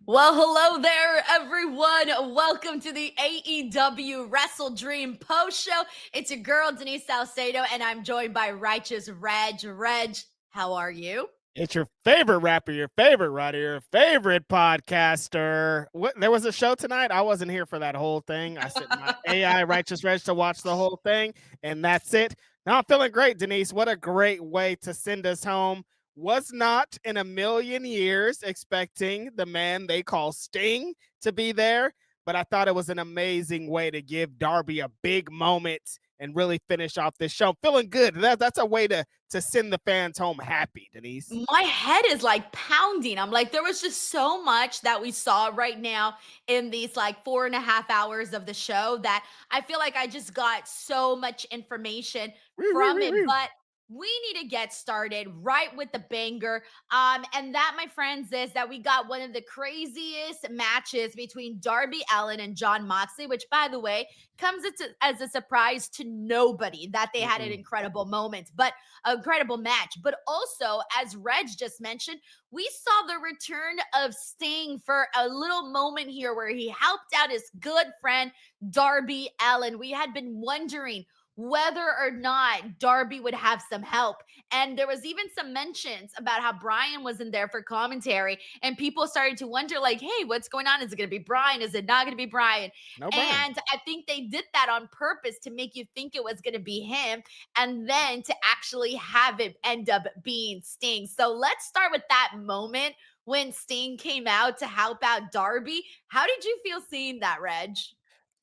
Well, hello there, everyone. Welcome to the AEW Wrestledream post show. It's your girl, Denise Salcedo, and I'm joined by Righteous Reg. Reg, how are you? It's your favorite rapper, your favorite writer, your favorite podcaster. What? There was a show tonight. I wasn't here for that whole thing. I sent my AI Righteous Reg to watch the whole thing, and that's it. Now I'm feeling great, Denise. What a great way to send us home. Was not in a million years expecting the man they call Sting to be there, but I thought it was an amazing way to give Darby a big moment and really finish off this show. Feeling good. That's a way to send the fans home happy, Denise. My head is like pounding. I'm like, there was just so much that we saw right now in these like 4.5 hours of the show that I feel like I just got so much information from it. But we need to get started right with the banger. And that, my friends, is that we got one of the craziest matches between Darby Allin and Jon Moxley, which, by the way, comes as a surprise to nobody that they had an incredible moment. But incredible match. But also, as Reg just mentioned, we saw the return of Sting for a little moment here where he helped out his good friend Darby Allin. We had been wondering whether or not Darby would have some help. And there was even some mentions about how Brian was in there for commentary, and people started to wonder, like, hey, what's going on? Is it going to be Brian? Is it not going to be Brian? No, Brian. And I think they did that on purpose to make you think it was going to be him and then to actually have it end up being Sting. So let's start with that moment when Sting came out to help out Darby. How did you feel seeing that, Reg?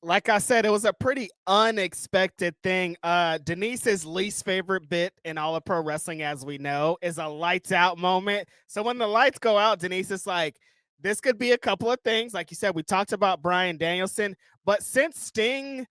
Like I said, it was a pretty unexpected thing. Denise's least favorite bit in all of pro wrestling, as we know, is a lights out moment. So when the lights go out, Denise is like, this could be a couple of things. Like you said, we talked about Bryan Danielson, but since Sting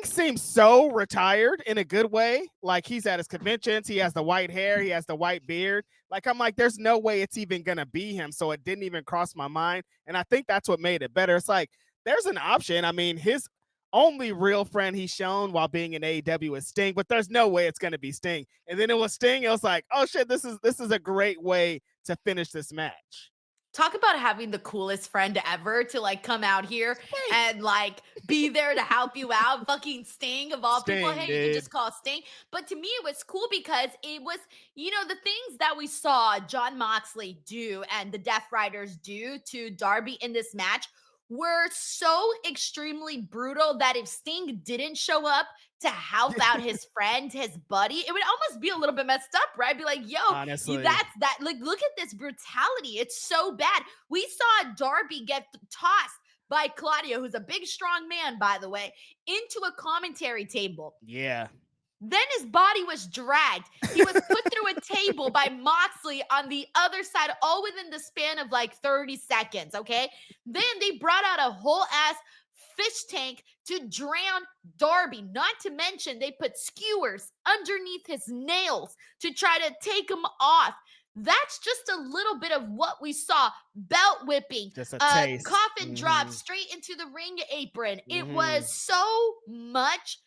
seems so retired in a good way. Like he's at his conventions, he has the white hair, he has the white beard. Like I'm like, there's no way it's even gonna be him. So it didn't even cross my mind. And I think that's what made it better. It's like there's an option. I mean, his only real friend he's shown while being in AEW is Sting, but there's no way it's going to be Sting. And then it was Sting. It was like, oh shit, this is a great way to finish this match. Talk about having the coolest friend ever to like come out here Sting, and like be there to help you out. Fucking Sting of all people. Sting, Hey, you can dude. just call Sting. But to me, it was cool because it was, the things that we saw Jon Moxley do and the Death Riders do to Darby in this match were so extremely brutal that if Sting didn't show up to help out his friend, his buddy, it would almost be a little bit messed up, right? Be like, yo, Honestly, that's that. Like, look at this brutality. It's so bad. We saw Darby get tossed by Claudio, who's a big, strong man, by the way, into a commentary table. yeah. Then his body was dragged. He was put through a table by Moxley on the other side, all within the span of like 30 seconds. Okay. Then they brought out a whole ass fish tank to drown Darby. Not to mention, they put skewers underneath his nails to try to take him off. That's just a little bit of what we saw. Belt whipping, Just a taste. coffin drop straight into the ring apron. It Mm-hmm. was so much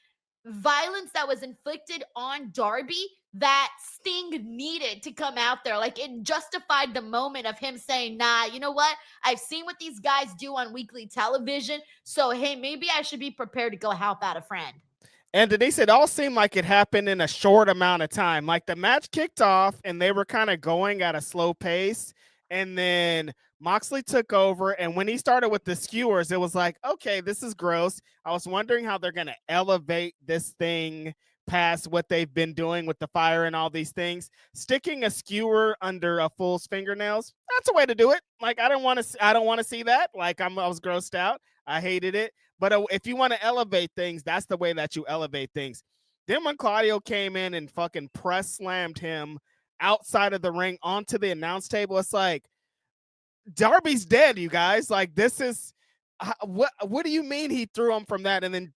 violence that was inflicted on Darby that Sting needed to come out there. Like it justified the moment of him saying, nah, you know what? I've seen what these guys do on weekly television. So, hey, maybe I should be prepared to go help out a friend. And Denise, it all seemed like it happened in a short amount of time. Like the match kicked off and they were kind of going at a slow pace. And then Moxley took over. And when he started with the skewers, it was like, okay, this is gross. I was wondering how they're going to elevate this thing past what they've been doing with the fire and all these things. Sticking a skewer under a fool's fingernails, that's a way to do it. Like I don't want to see that. Like I was grossed out. I hated it. But if you want to elevate things, that's the way that you elevate things. Then when Claudio came in and fucking press slammed him outside of the ring onto the announce table, it's like Darby's dead, you guys. Like this is what do you mean he threw him from that and then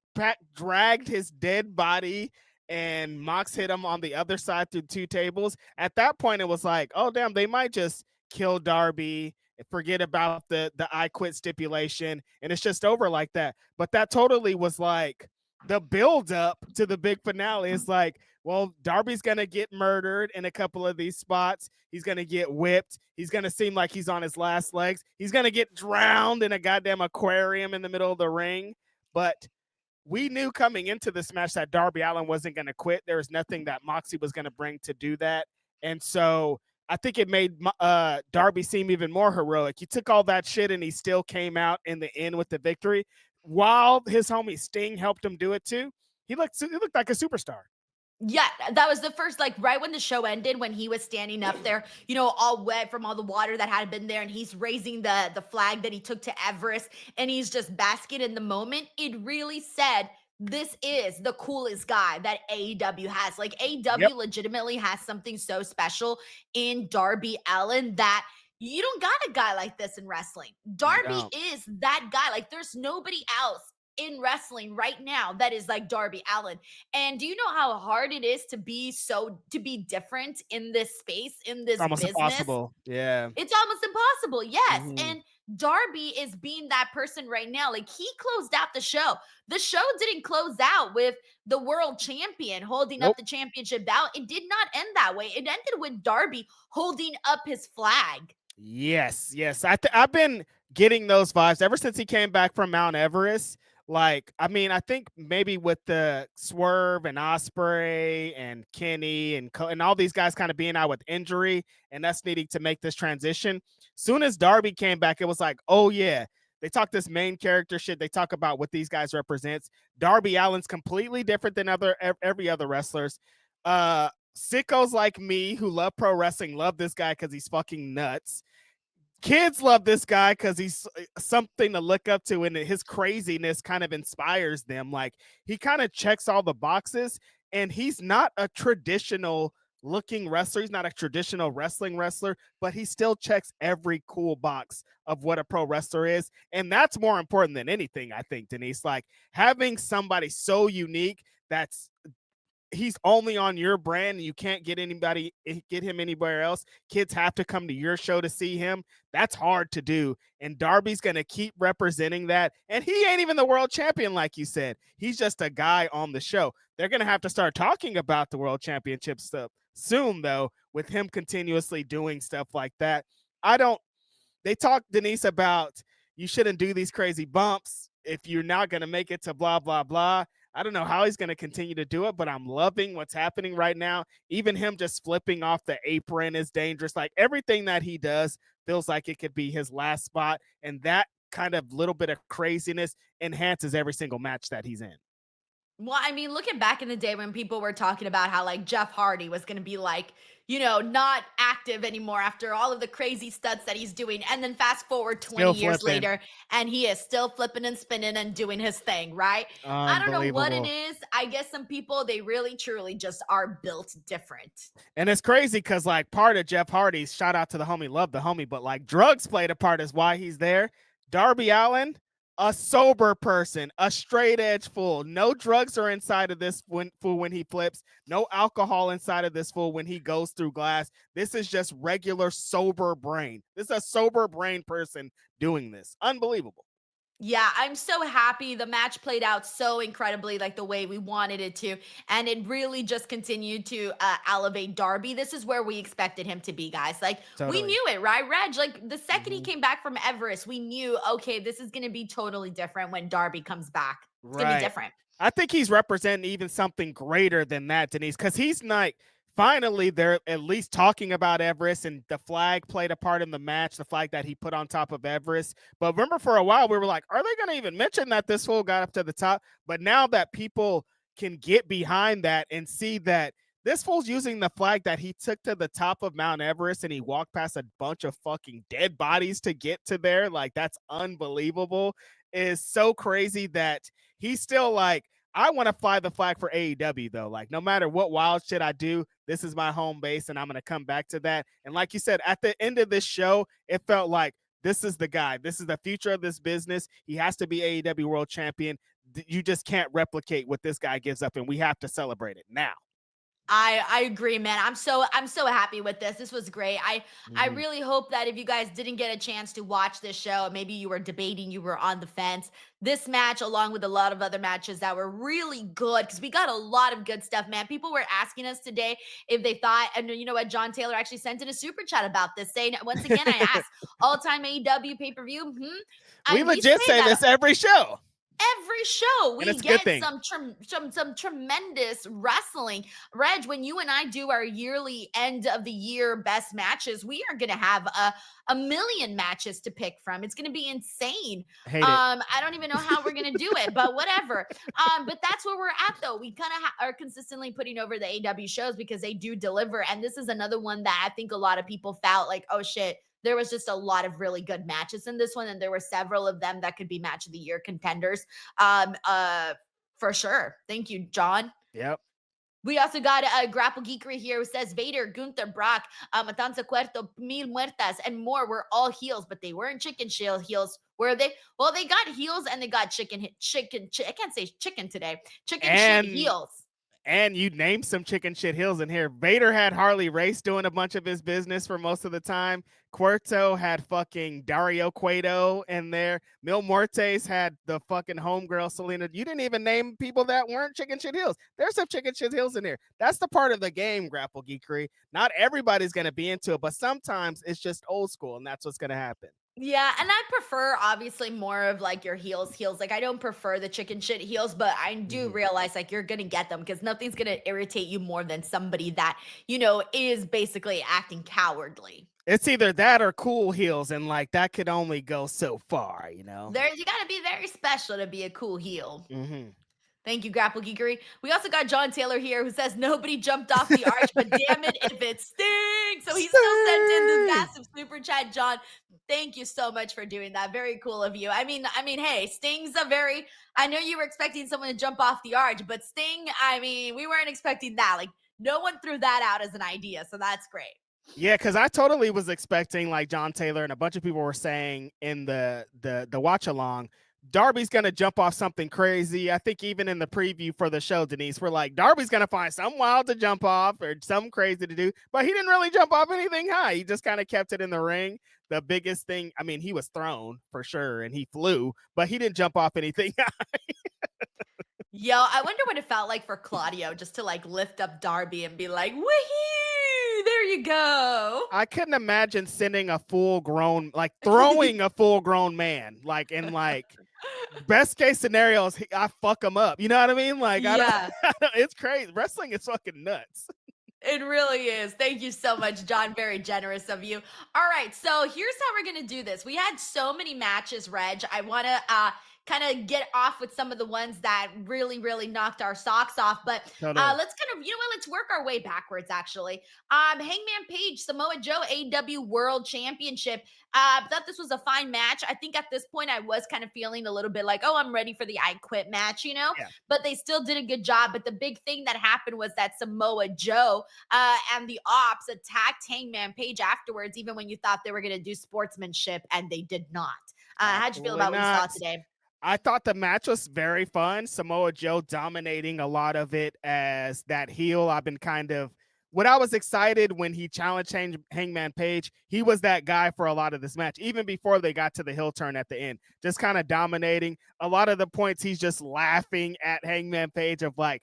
dragged his dead body and Mox hit him on the other side through two tables? At that point, it was like, oh damn, they might just kill Darby, forget about the I quit stipulation, and it's just over like that. But that totally was like the build up to the big finale. Is like well, Darby's going to get murdered in a couple of these spots. He's going to get whipped. He's going to seem like he's on his last legs. He's going to get drowned in a goddamn aquarium in the middle of the ring. But we knew coming into this match that Darby Allin wasn't going to quit. There was nothing that Moxley was going to bring to do that. And so I think it made Darby seem even more heroic. He took all that shit and he still came out in the end with the victory. While his homie Sting helped him do it too, he looked like a superstar. Yeah, that was the first, like, right when the show ended, when he was standing up there, you know, all wet from all the water that had been there, and he's raising the flag that he took to Everest, and he's just basking in the moment. It really said, this is the coolest guy that AEW has. Like, Yep. AEW legitimately has something so special in Darby Allin that you don't got a guy like this in wrestling. You Darby don't. is that guy. Like, there's nobody else in wrestling right now that is like Darby Allin. And do you know how hard it is to be different in this space, in It's this almost business? impossible. Yeah. It's almost impossible. Yes. Mm-hmm. And Darby is being that person right now. Like, he closed out the show. The show didn't close out with the world champion holding up Nope. the championship belt. It did not end that way. It ended with Darby holding up his flag. Yes, yes. I've been getting those vibes ever since he came back from Mount Everest. Like, I mean, I think maybe with the Swerve and Osprey and Kenny and all these guys kind of being out with injury and us needing to make this transition. Soon as Darby came back, it was like, oh yeah, they talk this main character shit. They talk about what these guys represents. Darby Allin's completely different than every other wrestlers. Sickos like me who love pro wrestling love this guy because he's fucking nuts. Kids love this guy because he's something to look up to, and his craziness kind of inspires them. Like, he kind of checks all the boxes, and he's not a traditional looking wrestler. He's not a traditional wrestling wrestler, but he still checks every cool box of what a pro wrestler is. And that's more important than anything, I think, Denise. Like, having somebody so unique that's he's only on your brand and you can't get him anywhere else. Kids have to come to your show to see him. That's hard to do, and Darby's going to keep representing that. And he ain't even the world champion, like you said. He's just a guy on the show. They're going to have to start talking about the world championship stuff soon, though, with him continuously doing stuff like that. I don't They talk, Denise, about you shouldn't do these crazy bumps if you're not going to make it to blah blah blah. I don't know how he's going to continue to do it, but I'm loving what's happening right now. Even him just flipping off the apron is dangerous. Like, everything that he does feels like it could be his last spot, and that kind of little bit of craziness enhances every single match that he's in. Well, I mean, looking back in the day when people were talking about how, like, Jeff Hardy was going to be like, you know, not active anymore after all of the crazy stunts that he's doing. And then fast forward 20 Still years flipping. later, and he is still flipping and spinning and doing his thing, right? I don't know what it Unbelievable. is. I guess some people, they really, truly just are built different. And it's crazy because, like, part of Jeff Hardy's, shout out to the homie, love the homie, but like, drugs played a part as why he's there. Darby Allin, a sober person, a straight edge fool. No drugs are inside of this fool when he flips. No alcohol inside of this fool when he goes through glass. This is just regular sober brain. This is a sober brain person doing this. Unbelievable. Yeah, I'm so happy. The match played out so incredibly like the way we wanted it to. And it really just continued to elevate Darby. This is where we expected him to be, guys. Like, we Totally. knew it, right, Reg? Like, the second he Mhm. came back from Everest, we knew, okay, this is going to be totally different when Darby comes back. It's going to be Right. different. I think he's representing even something greater than that, Denise, because he's not. Finally, they're at least talking about Everest, and the flag played a part in the match, the flag that he put on top of Everest. But remember, for a while, we were like, are they going to even mention that this fool got up to the top? But now that people can get behind that and see that this fool's using the flag that he took to the top of Mount Everest and he walked past a bunch of fucking dead bodies to get to there, like, that's unbelievable, is so crazy that he's still like, I want to fly the flag for AEW though. Like, no matter what wild shit I do, this is my home base and I'm going to come back to that. And like you said, at the end of this show, it felt like this is the guy. This is the future of this business. He has to be AEW world champion. You just can't replicate what this guy gives up, and we have to celebrate it now. I agree, man. I'm so happy with this. This was great. I Mhm. really hope that if you guys didn't get a chance to watch this show, maybe you were debating, you were on the fence. This match, along with a lot of other matches that were really good, because we got a lot of good stuff, man. People were asking us today if they thought, and you know what, John Taylor actually sent in a super chat about this, saying once again, I asked, all-time AEW pay-per-view. We We legit say say that this every show, every show and we it's a good get thing. some tremendous wrestling. Reg, when you and I do our yearly end of the year best matches, we are going to have a million matches to pick from. It's going to be insane. Hate it. I don't even know how we're going to do it, but whatever. But that's where we're at, though. We kind of are consistently putting over the AW shows because they do deliver, and this is another one that I think a lot of people felt like, oh shit, there was just a lot of really good matches in this one, and there were several of them that could be match of the year contenders. Um, uh, for sure. Thank you, John. Yep. We also got Grapple Geekery here who says Vader, Gunther, Brock, Matanza Cuerto, Mil Muertas, and more were all heels, but they weren't chicken shell heels. Were they? Well, they got heels and they got I can't say chicken today. Chicken shit And heels. you named some chicken shit hills in here. Vader had Harley Race doing a bunch of his business for most of the time. Cuerto had fucking Dario Cueto in there. Mil Muertes had the fucking homegirl Selena. You didn't even name people that weren't chicken shit hills. There's some chicken shit hills in here. That's the part of the game, Grapple Geekery. Not everybody's going to be into it, but sometimes it's just old school, and that's what's going to happen. Yeah, and I prefer obviously more of like your heels. Like I don't prefer the chicken shit heels, but I do Mhm. realize like you're gonna get them because nothing's gonna irritate you more than somebody that, is basically acting cowardly. It's either that or cool heels, and like that could only go so far, you know? There you gotta be very special to be a cool heel. Mm-hmm. Thank you, Grapple Geekery. We also got John Taylor here who says nobody jumped off the arch, but damn it if it stinks. So he still sent in the Sting! massive super chat, John. Thank you so much for doing that. Very cool of you. I mean, hey, Sting's a very I know you were expecting someone to jump off the arch, but Sting, I mean, we weren't expecting that. Like no one threw that out as an idea, so that's great. Yeah, because I totally was expecting like John Taylor and a bunch of people were saying in the watch along, Darby's gonna jump off something crazy. I think even in the preview for the show, Denise, we're like, Darby's gonna find something wild to jump off or something crazy to do, but he didn't really jump off anything high. He just kind of kept it in the ring. The biggest thing, I mean, he was thrown for sure and he flew, but he didn't jump off anything. Yo, I wonder what it felt like for Claudio just to like lift up Darby and be like, woohoo, there you go. I couldn't imagine sending a full grown, like throwing a full grown man, like in like best case scenarios, I fuck him up. You know what I mean? Like I don't. Yeah. It's crazy. Wrestling is fucking nuts. It really is. Thank you so much, John. Very generous of you. All right. So here's how we're going to do this. We had so many matches, Reg. I want to kind of get off with some of the ones that really, really knocked our socks off. But Totally. let's kind of, let's work our way backwards, actually. Hangman Page, Samoa Joe, AEW World Championship. Thought this was a fine match. I think at this point I was kind of feeling a little bit like, oh, I'm ready for the I Quit match. Yeah. But they still did a good job. But the big thing that happened was that Samoa Joe and the Opps attacked Hangman Page afterwards, even when you thought they were going to do sportsmanship, and they did not. How'd you feel Absolutely about what you saw not. today? I thought the match was very fun. Samoa Joe dominating a lot of it as that heel. I've been kind of what I was excited when he challenged Hangman Page. He was that guy for a lot of this match, even before they got to the heel turn at the end, just kind of dominating. A lot of the points he's just laughing at Hangman Page of like,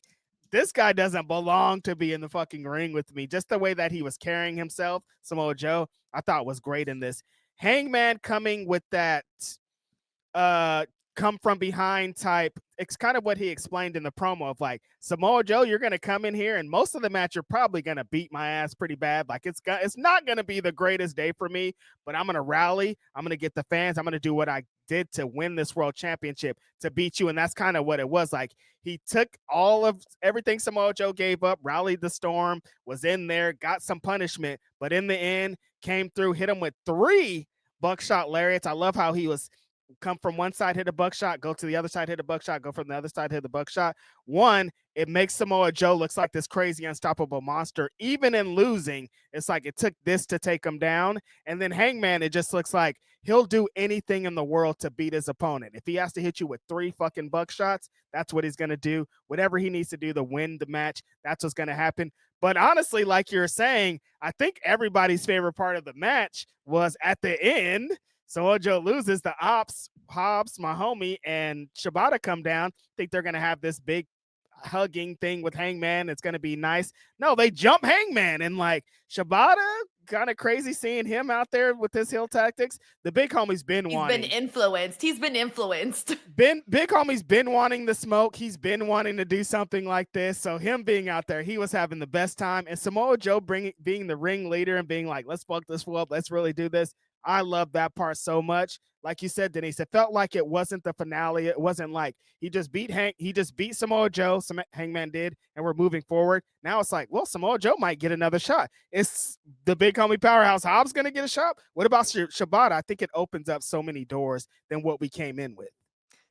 this guy doesn't belong to be in the fucking ring with me. Just the way that he was carrying himself, Samoa Joe, I thought was great in this. Hangman coming with that uh come from behind type. It's kind of what he explained in the promo of like, Samoa Joe, you're gonna come in here and most of the match you're probably gonna beat my ass pretty bad. Like it's not gonna be the greatest day for me, but I'm gonna rally. I'm gonna get the fans. I'm gonna do what I did to win this world championship to beat you. And that's kind of what it was. Like he took all of everything Samoa Joe gave up, rallied the storm, was in there, got some punishment, but in the end came through, hit him with 3 buckshot lariats. I love how he was come from one side, hit a buckshot, go to the other side, hit a buckshot, go from the other side, hit the buckshot. One, it makes Samoa Joe looks like this crazy unstoppable monster. Even in losing, it's like it took this to take him down. And then Hangman, it just looks like he'll do anything in the world to beat his opponent. If he has to hit you with 3 fucking buckshots, that's what he's going to do. Whatever he needs to do to win the match, that's what's going to happen. But honestly, like you're saying, I think everybody's favorite part of the match was at the end. Samoa Joe loses, the Opps, Hobbs, my homie, and Shibata come down. Think they're gonna have this big hugging thing with Hangman. It's gonna be nice. No, they jump Hangman, and like Shibata, kind of crazy seeing him out there with his heel tactics. The big homie's been He's been wanting. influenced. He's been influenced. Big homie's been wanting the smoke. He's been wanting to do something like this. So him being out there, he was having the best time. And Samoa Joe being the ring leader and being like, let's fuck this fool up. Let's really do this. I love that part so much. Like you said, Denise, it felt like it wasn't the finale. It wasn't like he just beat Samoa Joe, Hangman did, and we're moving forward. Now it's like, well, Samoa Joe might get another shot. It's the big homie powerhouse Hobbs going to get a shot. What about Shibata? I think it opens up so many doors than what we came in with.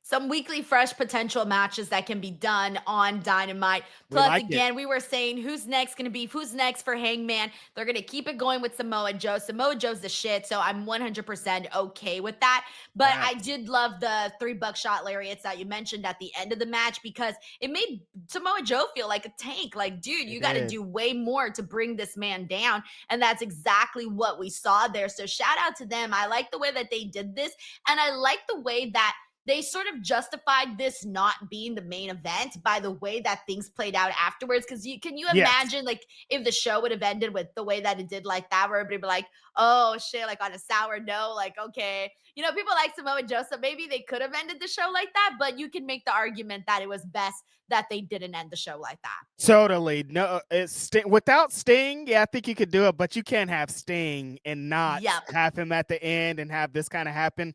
Some weekly fresh potential matches that can be done on Dynamite. We Plus, like again, it. we were saying who's next going to be, who's next for Hangman. They're going to keep it going with Samoa Joe. Samoa Joe's the shit, so I'm 100% okay with that. But I did love the 3 buckshot lariats that you mentioned at the end of the match because it made Samoa Joe feel like a tank. Like, dude, you got to do way more to bring this man down. And that's exactly what we saw there. So shout out to them. I like the way that they did this. And I like the way that they sort of justified this not being the main event by the way that things played out afterwards. Because can you imagine, like, if the show would have ended with the way that it did, like that, where everybody be like, oh shit, like on a sour note, like, okay, people like Samoa Joe, so maybe they could have ended the show like that, but you can make the argument that it was best that they didn't end the show like that. Totally. No, it's without Sting. Yeah, I think you could do it, but you can't have Sting and not have him at the end and have this kind of happen.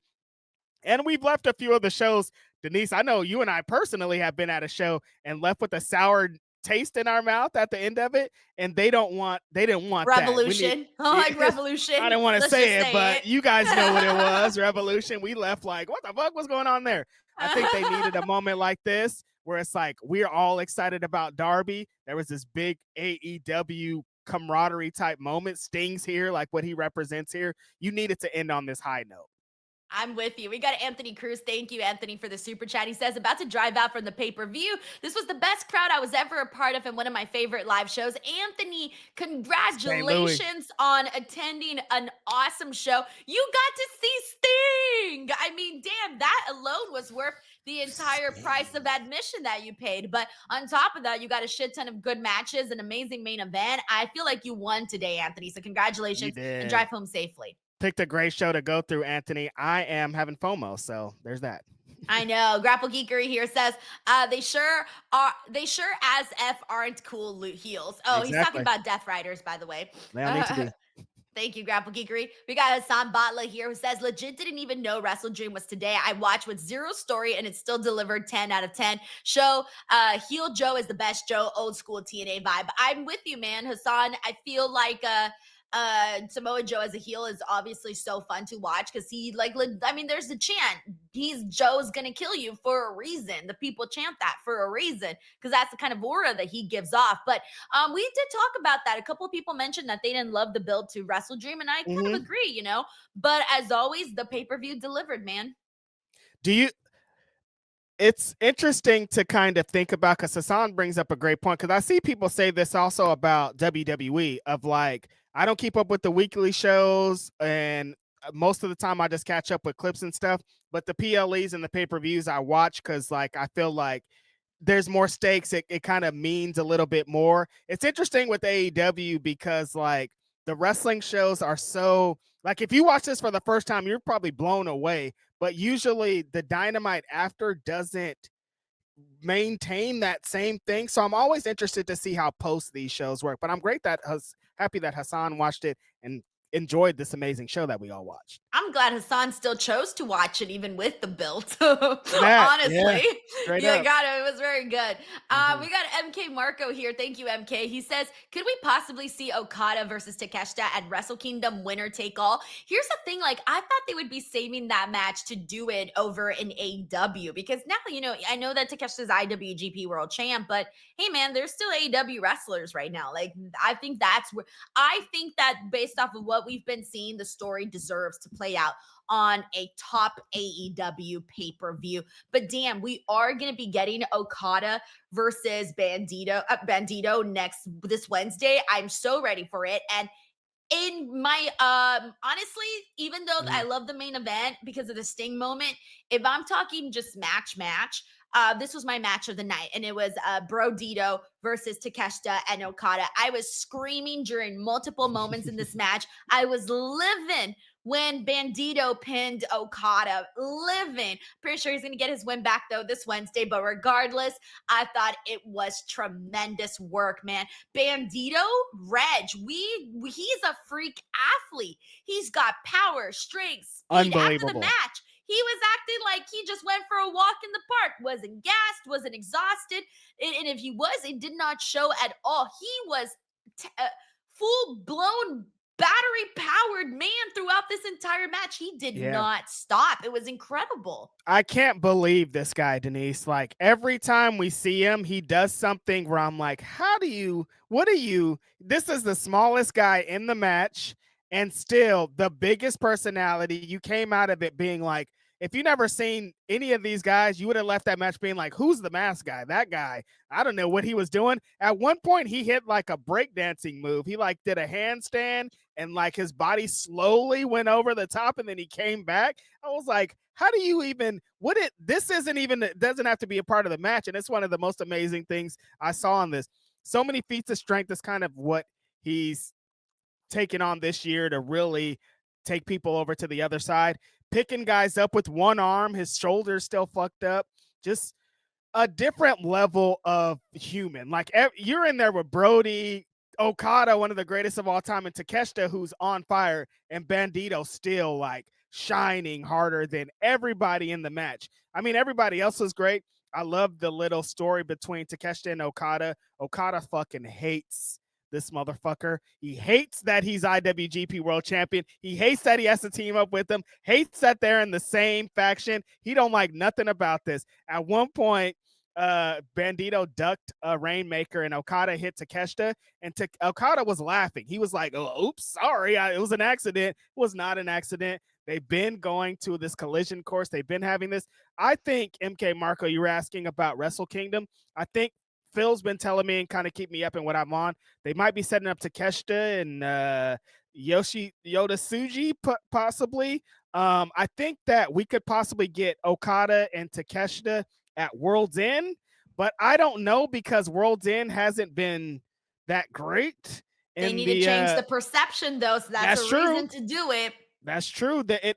And we've left a few of the shows. Denise, I know you and I personally have been at a show and left with a sour taste in our mouth at the end of it, and they didn't want Revolution. That. Revolution. I didn't want to say it, but you guys know what it was. Revolution. We left like, what the fuck was going on there? I think they needed a moment like this where it's like we're all excited about Darby. There was this big AEW camaraderie type moment. Sting's here, like what he represents here. You needed to end on this high note. I'm with you. We got Anthony Cruz. Thank you, Anthony, for the super chat. He says, about to drive out from the pay-per-view. This was the best crowd I was ever a part of and one of my favorite live shows. Anthony, congratulations on attending an awesome show. You got to see Sting. I mean, damn, that alone was worth the entire price of admission that you paid. But on top of that, you got a shit ton of good matches, an amazing main event. I feel like you won today, Anthony. So congratulations and drive home safely. Picked a great show to go through, Anthony. I am having FOMO, so there's that. I know. Grapple Geekery here says they sure as F aren't cool heels. Oh, exactly. He's talking about Death Riders, by the way. They all need to be. Thank you, Grapple Geekery. We got Hassan Batla here who says, legit didn't even know Wrestledream was today. I watched with zero story and it still delivered 10 out of 10. Show heel Joe is the best Joe, old school TNA vibe. I'm with you, man. Hassan, I feel like Samoa Joe as a heel is obviously so fun to watch because there's a chant. Joe's gonna kill you for a reason. The people chant that for a reason because that's the kind of aura that he gives off. But we did talk about that. A couple of people mentioned that they didn't love the build to Wrestledream, and I kind of agree, But as always, the pay-per-view delivered, man. It's interesting to kind of think about because Hassan brings up a great point because I see people say this also about WWE of like, I don't keep up with the weekly shows and most of the time I just catch up with clips and stuff, but the PLEs and the pay-per-views I watch because like I feel like there's more stakes. It kind of means a little bit more. It's interesting with AEW because like the wrestling shows are so like if you watch this for the first time, you're probably blown away. But usually the Dynamite after doesn't maintain that same thing. So I'm always interested to see how post these shows work. But I'm happy that Hassan watched it and enjoyed this amazing show that we all watched. I'm glad Hassan still chose to watch it even with the build. Honestly. Yeah, got it. It was very good. We got MK Marco here. Thank you, MK. He says, could we possibly see Okada versus Takeshita at Wrestle Kingdom winner take all? Here's the thing, like I thought they would be saving that match to do it over in AEW because now, I know that Takeshita's IWGP World Champ, but hey man, there's still AEW wrestlers right now. Like I think that based off of what we've been seeing, the story deserves to play out on a top AEW pay-per-view. But damn, we are going to be getting Okada versus Bandido this Wednesday. I'm so ready for it. And in my honestly, even though I Mhm. love the main event because of the Sting moment, if I'm talking just match, this was my match of the night, and it was Brodito versus Takeshita and Okada. I was screaming during multiple moments in this match. I was living when Bandito pinned Okada, living. Pretty sure he's gonna get his win back though this Wednesday, but regardless, I thought it was tremendous work, man. Bandito, he's a freak athlete. He's got power, strength, speed. After the Unbelievable. match, he was acting like he just went for a walk in the park, wasn't gassed, wasn't exhausted. And if he was, it did not show at all. He was full blown battery powered man throughout this entire match. He did Yeah. not stop. It was incredible. I can't believe this guy, Denise. Like every time we see him, he does something where I'm like, what are you? This is the smallest guy in the match and still the biggest personality. You came out of it being like, if you never seen any of these guys, you would have left that match being like, who's the mask guy? That guy. I don't know what he was doing. At one point, he hit like a breakdancing move. He like did a handstand and like his body slowly went over the top and then he came back. I was like, how do you even this isn't even, it doesn't have to be a part of the match. And it's one of the most amazing things I saw on this. So many feats of strength is kind of what he's taken on this year to really take people over to the other side, picking guys up with one arm, his shoulder's still fucked up. Just a different level of human. Like you're in there with Brody, Okada, one of the greatest of all time, and Takeshita, who's on fire, and Bandito still like shining harder than everybody in the match. I mean, everybody else was great. I love the little story between Takeshita and Okada. Okada fucking hates this motherfucker. He hates that he's IWGP World Champion. He hates that he has to team up with him. Hates that they're in the same faction. He don't like nothing about this. At one point, Bandito ducked a Rainmaker and Okada hit Takeshita, and Okada was laughing. He was like, oh, oops, sorry, it was an accident. It was not an accident. They've been going to this collision course. They've been having this. I think, MK Marco, you were asking about Wrestle Kingdom. I think Phil's been telling me and kind of keep me up in what I'm on. They might be setting up Takeshita and Yoda Tsuji possibly. I think that we could possibly get Okada and Takeshita at World's End, but I don't know because World's End hasn't been that great. They need to change the perception though, so that's a reason to do it. That's true. That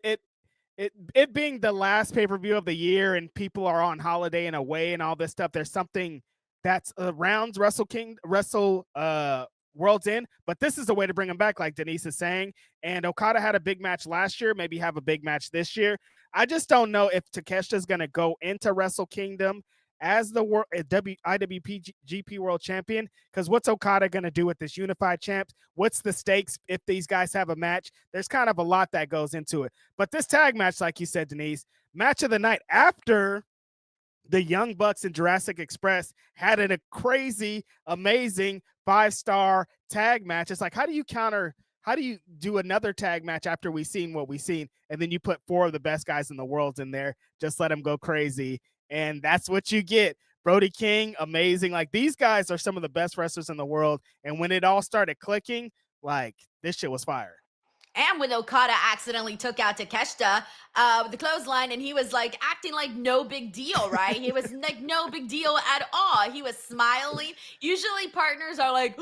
it being the last pay-per-view of the year and people are on holiday and away and all this stuff, there's something that's around Wrestle World's End, but this is a way to bring them back, like Denise is saying. And Okada had a big match last year, maybe have a big match this year. I just don't know if Takeshita is going to go into Wrestle Kingdom as the IWGP World Champion, because what's Okada going to do with this unified champs? What's the stakes if these guys have a match? There's kind of a lot that goes into it. But this tag match, like you said, Denise, match of the night after the Young Bucks and Jurassic Express had a crazy, amazing 5-star tag match. It's like, how do you do another tag match after we've seen what we've seen? And then you put 4 of the best guys in the world in there, just let them go crazy. And that's what you get. Brody King, amazing. Like, these guys are some of the best wrestlers in the world. And when it all started clicking, like, this shit was fire. And when Okada accidentally took out Takeshita with the clothesline, and he was like acting like no big deal, right? He was like no big deal at all. He was smiling. Usually partners are like,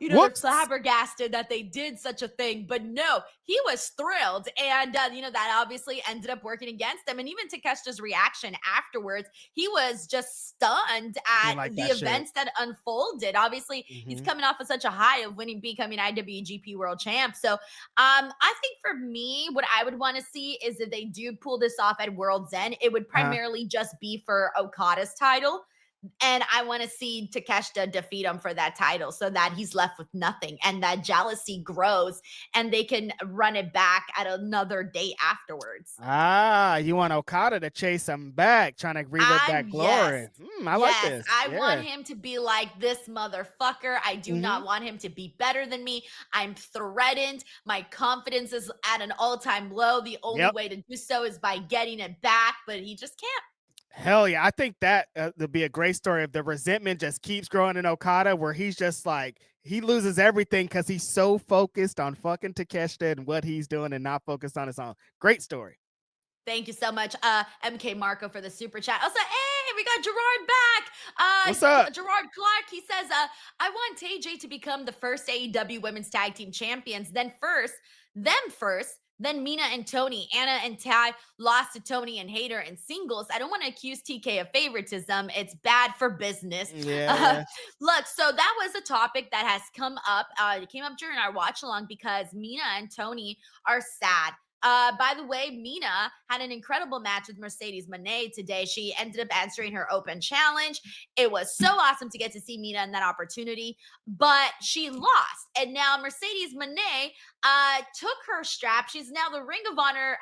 they're flabbergasted that they did such a thing. But no, he was thrilled. And, that obviously ended up working against him. And even Takeshita's reaction afterwards, he was just stunned at the events that unfolded. Obviously, he's coming off of such a high of becoming IWGP World Champ. So, I think for me, what I would want to see is if they do pull this off at World's End, it would primarily just be for Okada's title. And I want to see Takeshita defeat him for that title so that he's left with nothing and that jealousy grows and they can run it back at another date afterwards. You want Okada to chase him back, trying to relive that Yes. glory. I like Yes, this. I want Yeah. him to be like this motherfucker. I do hmm not want him to be better than me. I'm threatened. My confidence is at an all-time low. The only Yep. way to do so is by getting it back, but he just can't. Hell yeah. I think that would be a great story if the resentment just keeps growing in Okada, where he's just like, he loses everything because he's so focused on fucking Takeshita and what he's doing and not focused on his own. Great story. Thank you so much, MK Marco, for the super chat. Also, hey, we got Gerard back. What's up? Gerard Clark, he says, I want TJ to become the first AEW Women's Tag Team Champions. Then Mina and Tony. Anna and Ty lost to Tony and Hayter in singles. I don't want to accuse TK of favoritism. It's bad for business. Yeah. Look, so that was a topic that has come up. It came up during our watch along because Mina and Tony are sad. By the way, Mina had an incredible match with Mercedes Moné today. She ended up answering her open challenge. It was so awesome to get to see Mina in that opportunity, but she lost. And now Mercedes Moné took her strap. She's now the Ring of Honor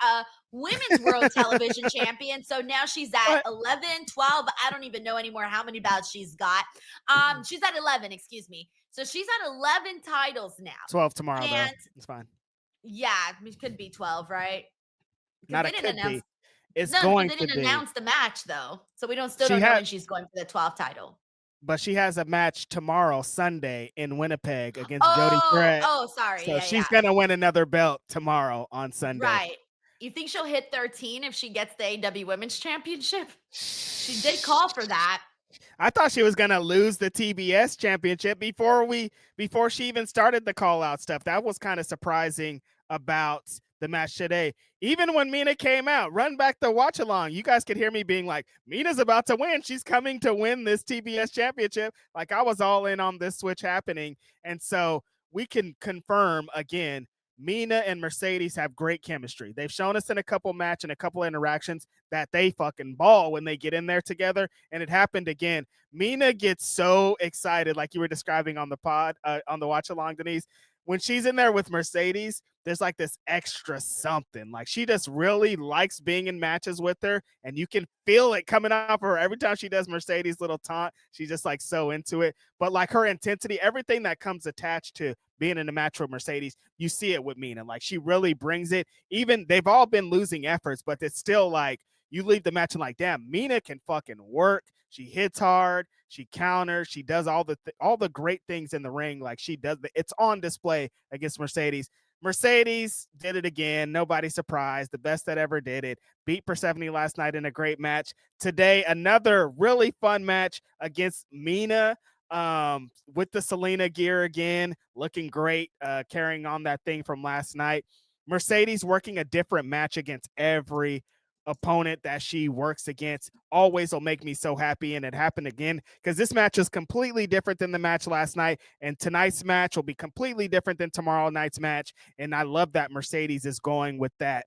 Women's World Television Champion. So now she's at What? 11, 12. I don't even know anymore how many bouts she's got. She's at 11, excuse me. So she's at 11 titles now. 12 tomorrow, though. And It's fine. yeah, it could be 12, right? Because Not they it didn't could announce be. It's no, but going they to didn't be. announce the match though. So we still She don't know when had, she's going for the 12th title. but she has a match tomorrow, Sunday, in Winnipeg against Jody Oh, Fred. oh, sorry. So Yeah, she's yeah. gonna win another belt tomorrow on Sunday. Right. You think she'll hit 13 if she gets the AEW Women's Championship? She did call for that. I thought she was gonna lose the TBS championship before she even started the call out stuff. That was kind of surprising about the match today. Even when Mina came out, run back the watch along. You guys could hear me being like, Mina's about to win. She's coming to win this TBS championship. Like I was all in on this switch happening. And so we can confirm again, Mina and Mercedes have great chemistry. They've shown us in a couple match and a couple interactions that they fucking ball when they get in there together. And it happened again. Mina gets so excited, like you were describing on the pod, on the watch along, Denise. When she's in there with Mercedes, there's like this extra something. Like she just really likes being in matches with her, and you can feel it coming off of her every time she does Mercedes' little taunt. She's just like so into it. But like her intensity, everything that comes attached to being in a match with Mercedes, you see it with Mina. Like she really brings it. Even they've all been losing efforts, but it's still like you leave the match and like, damn, Mina can fucking work. She hits hard. She counters. She does all the great things in the ring. Like she does. It's on display against Mercedes. Mercedes did it again. Nobody surprised. The best that ever did it. Beat Persephone last night in a great match. Today, another really fun match against Mina with the Selena gear again. Looking great, carrying on that thing from last night. Mercedes working a different match against every opponent that she works against always will make me so happy. And it happened again because this match is completely different than the match last night, and tonight's match will be completely different than tomorrow night's match. And I love that Mercedes is going with that.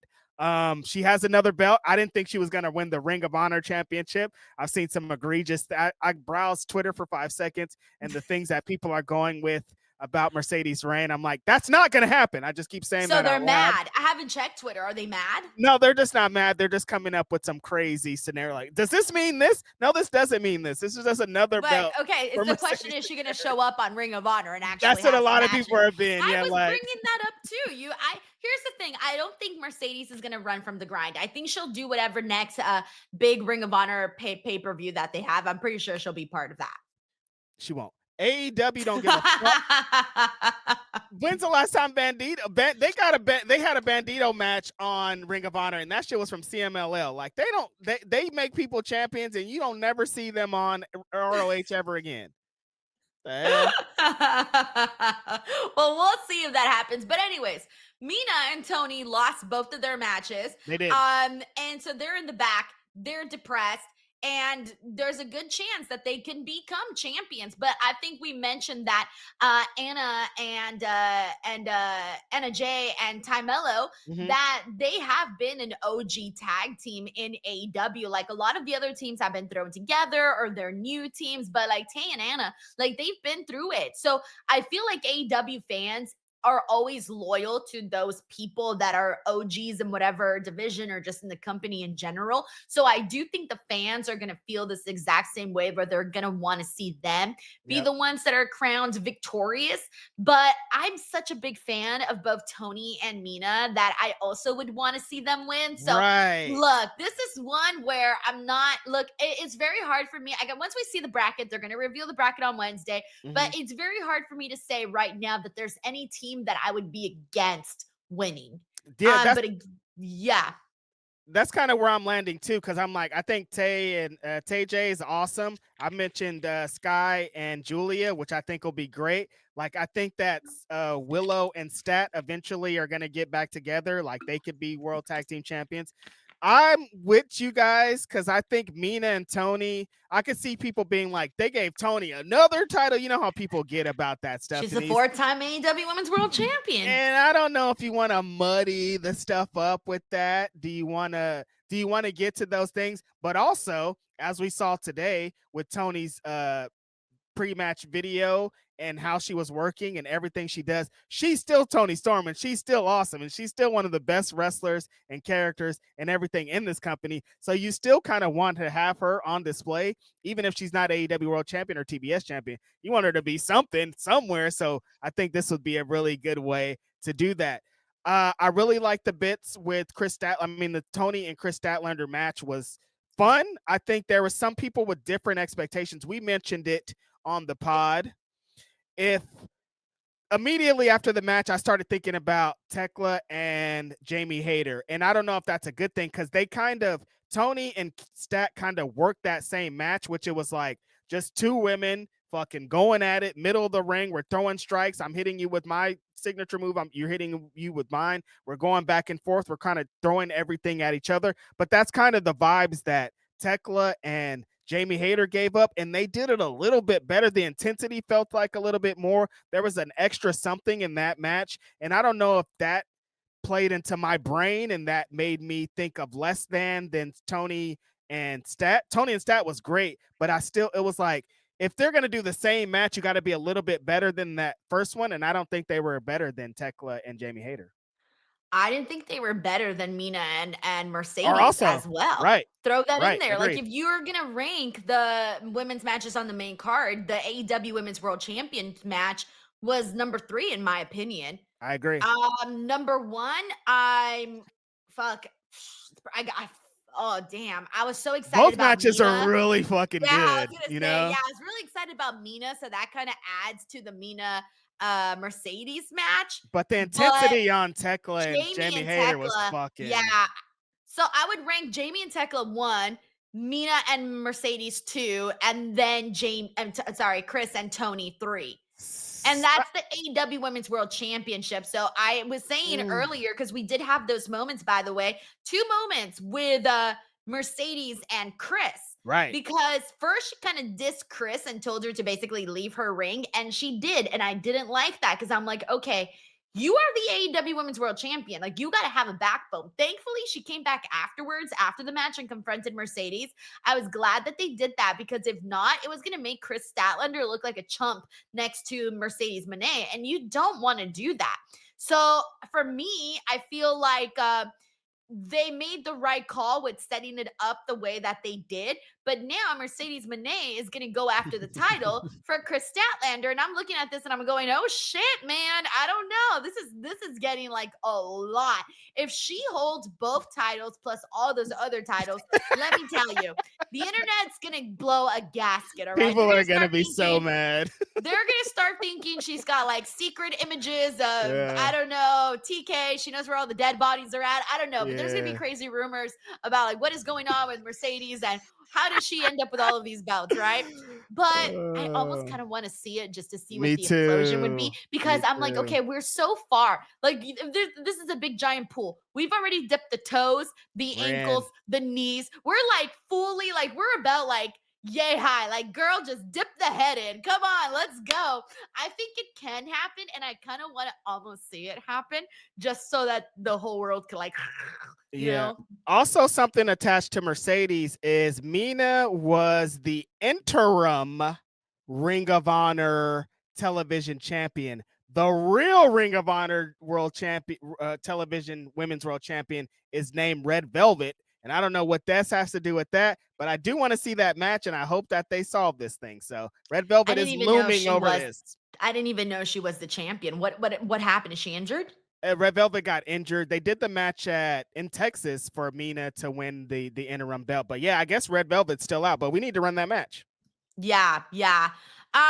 She has another belt. I didn't think she was going to win the Ring of Honor championship. I've seen some egregious, I browsed Twitter for 5 seconds and the things that people are going with about Mercedes reign. I'm like, that's not going to happen. I just keep saying So that they're out loud. mad. I haven't checked Twitter. Are they mad? No, they're just not mad. They're just coming up with some crazy scenario. Like, does this mean this? No, this doesn't mean this. This is just another But belt. okay, for the question Mercedes. is she going to show up on Ring of Honor and actually That's what a have some lot of matches? people are being. I Yeah, was like bringing that up too. Here's the thing. I don't think Mercedes is going to run from the grind. I think she'll do whatever next big Ring of Honor pay-per-view that they have. I'm pretty sure she'll be part of that. she won't. AEW don't give a fuck. When's the last time Bandido? They had a Bandido match on Ring of Honor, and that shit was from CMLL. Like they make people champions, and you don't never see them on ROH ever again. Well, we'll see if that happens. But anyways, Mina and Tony lost both of their matches. They did. And so they're in the back. They're depressed. and there's a good chance that they can become champions. But I think we mentioned that Anna Jay and Ty Mello, Mhm. that they have been an OG tag team in AEW. Like a lot of the other teams have been thrown together or they're new teams, but like Tay and Anna, like they've been through it. So I feel like AEW fans are always loyal to those people that are OGs in whatever division or just in the company in general. So I do think the fans are going to feel this exact same way where they're going to want to see them be Yep. the ones that are crowned victorious. But I'm such a big fan of both Tony and Mina that I also would want to see them win. So Right. look, this is one where I'm not. Look, it's very hard for me. Once we see the bracket, they're going to reveal the bracket on Wednesday. But Mhm. it's very hard for me to say right now that there's any team that I would be against winning. Yeah, Yeah, that's kind of where I'm landing too, because I'm like, I think Tay and Tay J is awesome. I mentioned Sky and Julia, which I think will be great. Like, I think that Willow and Stat eventually are going to get back together. Like, they could be world tag team champions. I'm with you guys because I think Mina and Tony, I could see people being like, they gave Tony another title. You know how people get about that stuff, she's a Denise. four-time AEW Women's World Champion. And I don't know if you want to muddy the stuff up with that. Do you want to get to those things? But also, as we saw today with Tony's pre-match video and how she was working and everything she does, she's still Tony Storm and she's still awesome and she's still one of the best wrestlers and characters and everything in this company. So you still kind of want to have her on display, even if she's not AEW World Champion or TBS Champion. You want her to be something somewhere. So I think this would be a really good way to do that. I really like the bits with Chris Statlander. I mean, the Tony and Chris Statlander match was fun. I think there were some people with different expectations. We mentioned it on the pod. If immediately after the match, I started thinking about Tekla and Jamie Hayter. And I don't know if that's a good thing because they kind of, Tony and Stat kind of worked that same match, which it was like just two women fucking going at it, middle of the ring. We're throwing strikes. I'm hitting you with my signature move. You're hitting you with mine. We're going back and forth. We're kind of throwing everything at each other. But that's kind of the vibes that Tekla and Jamie Hayter gave up, and they did it a little bit better. The intensity felt like a little bit more. There was an extra something in that match, and I don't know if that played into my brain and that made me think of less than Tony and Stat. Tony and Stat was great, but it was like, if they're going to do the same match, you got to be a little bit better than that first one, and I don't think they were better than Tekla and Jamie Hayter. I didn't think they were better than Mina and Or Mercedes also, as well. right, Throw that in right, there. Like agreed. if you're gonna rank the women's matches on the main card, the AEW Women's World Champion match was number 3 in my opinion. I agree. Number 1, I'm fuck. I got. Oh damn! I was so excited Both about matches are Mina. really fucking Yeah, I was good, gonna you say, know? yeah, I was really excited about Mina, so that kind of adds to the Mina Mercedes match. But the But intensity on Tekla and Jamie Jamie and Hayter was Tekla, yeah. fucking. So I would rank Jamie and Tekla 1, Mina and Mercedes 2, and then Chris and Tony 3. And that's the AEW Women's World Championship. So I was saying Mm, earlier, because we did have those moments, by the way, 2 moments with Mercedes and Chris. right. Because first she kind of dissed Chris and told her to basically leave her ring, and she did. And I didn't like that because I'm like, okay, you are the AEW Women's World Champion. Like, you got to have a backbone. Thankfully, she came back afterwards, after the match, and confronted Mercedes. I was glad that they did that because if not, it was going to make Chris Statlander look like a chump next to Mercedes Moné. And you don't want to do that. So for me, I feel like they made the right call with setting it up the way that they did. But now Mercedes Moné is going to go after the title for Chris Statlander, and I'm looking at this and I'm going, "Oh shit, man! I don't know. This is getting like a lot. If she holds both titles plus all those other titles, let me tell you, the internet's going to blow a gasket. All right, People are going to be so mad. they're gonna start thinking she's got like secret images of, Yeah. I don't know, TK. She knows where all the dead bodies are at. I don't know, but they're there's gonna be Yeah. crazy rumors about like what is going on with Mercedes and how did she end up with all of these belts, right? But I almost Uh, kind of want to see it just to see what Me the implosion would too. be because Me I'm like, too. okay, we're so far. Like this is a big giant pool. We've already dipped the toes, the We're ankles, in. the knees. We're like fully like we're about like yay high. Like girl, just dip the head in. Come on, let's go. I think it can happen, and I kind of want to almost see it happen just so that the whole world can like, you Yeah. know. Also, something attached to Mercedes is Mina was the interim Ring of Honor television champion. The real Ring of Honor world champion, television women's world champion is named Red Velvet. And I don't know what this has to do with that, but I do want to see that match, and I hope that they solve this thing. So Red I Velvet didn't is even know looming she over was. this. I didn't even know she was the champion. What happened? Is she injured? Red Velvet got injured. They did the match in Texas for Mina to win the interim belt. But yeah, I guess Red Velvet's still out, but we need to run that match. Yeah, yeah.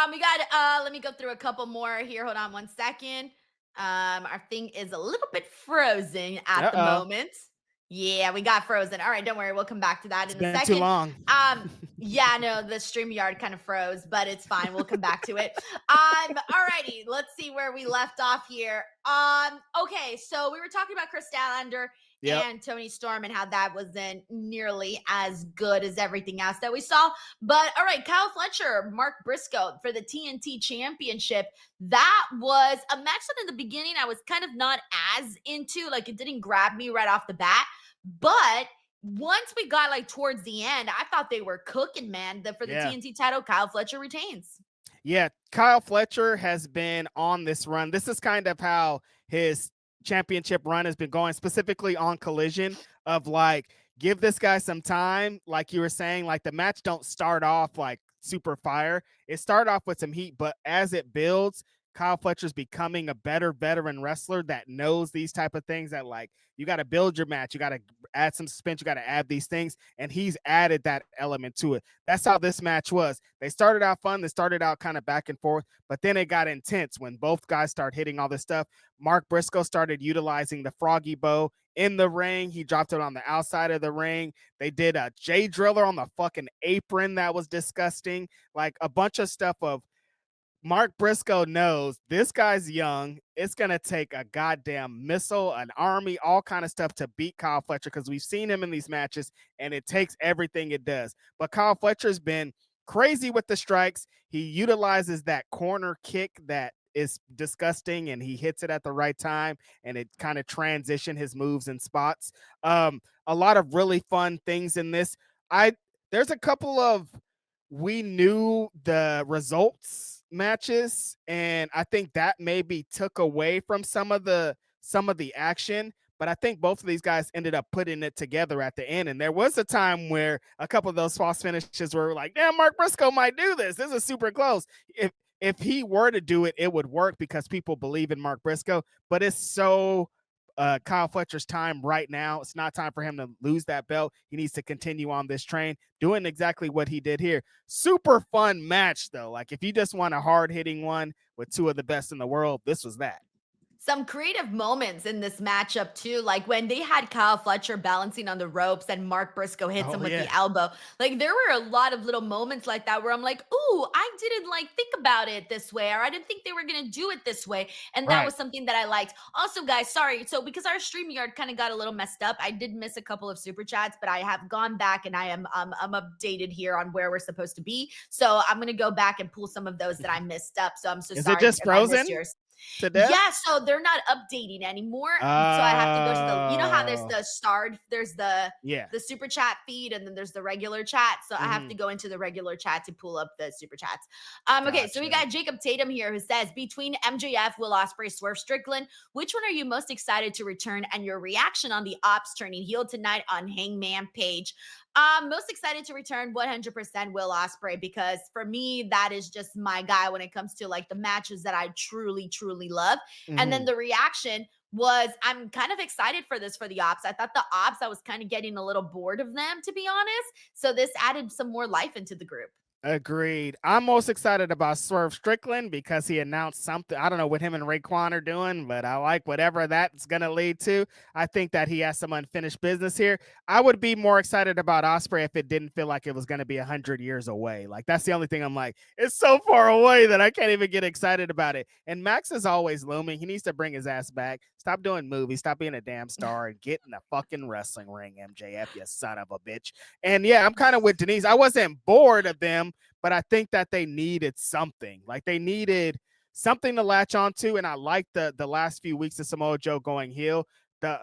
We got let me go through a couple more here. Hold on one second. Our thing is a little bit frozen at the Uh-oh. moment. Yeah, we got frozen. All right, don't worry. We'll come back to that It's in a been too second. long. Yeah, no, the StreamYard kind of froze, but it's fine. We'll come back to it. Alrighty, let's see where we left off here. Okay, so we were talking about Chris Statlander Yep. and Tony Storm and how that wasn't nearly as good as everything else that we saw. But all right, Kyle Fletcher, Mark Briscoe for the TNT Championship. That was a match that in the beginning I was kind of not as into. Like it didn't grab me right off the bat. But once we got like towards the end, I thought they were cooking, man. For the Yeah. TNT title, Kyle Fletcher retains. Yeah. Kyle Fletcher has been on this run. This is kind of how his championship run has been going, specifically on Collision, of like, give this guy some time. Like you were saying, like the match don't start off like super fire. It started off with some heat, but as it builds, Kyle Fletcher's becoming a better veteran wrestler that knows these type of things, that like you got to build your match, you got to add some suspense, you got to add these things, and he's added that element to it. That's how this match was. They started out fun, they started out kind of back and forth, but then it got intense when both guys start hitting all this stuff. Mark Briscoe started utilizing the froggy bow in the ring. He dropped it on the outside of the ring. They did a J driller on the fucking apron that was disgusting. Like a bunch of stuff of Mark Briscoe knows this guy's young. It's gonna take a goddamn missile, an army, all kind of stuff to beat Kyle Fletcher, because we've seen him in these matches, and it takes everything it does. But Kyle Fletcher's been crazy with the strikes. He utilizes that corner kick that is disgusting, and he hits it at the right time, and it kind of transition his moves and spots. A lot of really fun things in this. I There's a couple of, we knew the results matches, and I think that maybe took away from some of the action. But I think both of these guys ended up putting it together at the end. And there was a time where a couple of those false finishes were like, damn, Mark Briscoe might do this. This is super close. If he were to do it, it would work because people believe in Mark Briscoe. But it's so Kyle Fletcher's time right now. It's not time for him to lose that belt. He needs to continue on this train, doing exactly what he did here. Super fun match, though. Like, if you just want a hard hitting one with two of the best in the world, this was that. Some creative moments in this matchup too, like when they had Kyle Fletcher balancing on the ropes and Mark Briscoe hits him Oh, with yeah. the elbow. Like there were a lot of little moments like that where I'm like, "Ooh, I didn't like think about it this way, or I didn't think they were gonna do it this way," and that Right. was something that I liked. Also, guys, sorry, so because our StreamYard kind of got a little messed up, I did miss a couple of super chats, but I have gone back and I am I'm updated here on where we're supposed to be. So I'm gonna go back and pull some of those that I missed up. So I'm so Is it sorry just if I missed frozen yours. to death? Yeah, so they're not updating anymore. So I have to go to the, you know how there's Oh, the starred, there's yeah. the super chat feed and then there's the regular chat. So I have Hmm. to go into the regular chat to pull up the super chats. Okay, so we Gotcha. got Jacob Tatum here who says between MJF, Will Ospreay, Swerve Strickland, which one are you most excited to return and your reaction on the Opps turning heel tonight on Hangman Page? Most excited to return 100% Will Ospreay because for me that is just my guy when it comes to like the matches that I truly truly love. And then Hmm. the reaction was I'm kind of excited for this for the Opps. I thought the Opps I was kind of getting a little bored of them to be honest. So this added some more life into the group. Agreed. I'm most excited about Swerve Strickland because he announced something. I don't know what him and Raekwon are doing, but I like whatever that's going to lead to. I think that he has some unfinished business here. I would be more excited about Osprey if it didn't feel like it was going to be 100 years away. Like, that's the only thing I'm like, it's so far away that I can't even get excited about it. And Max is always looming. He needs to bring his ass back. Stop doing movies. Stop being a damn star and get in the fucking wrestling ring, MJF, you son of a bitch. And yeah, I'm kind of with Denise. I wasn't bored of them, but I think that they needed something. Like, they needed something to latch onto. And I like the last few weeks of Samoa Joe going heel.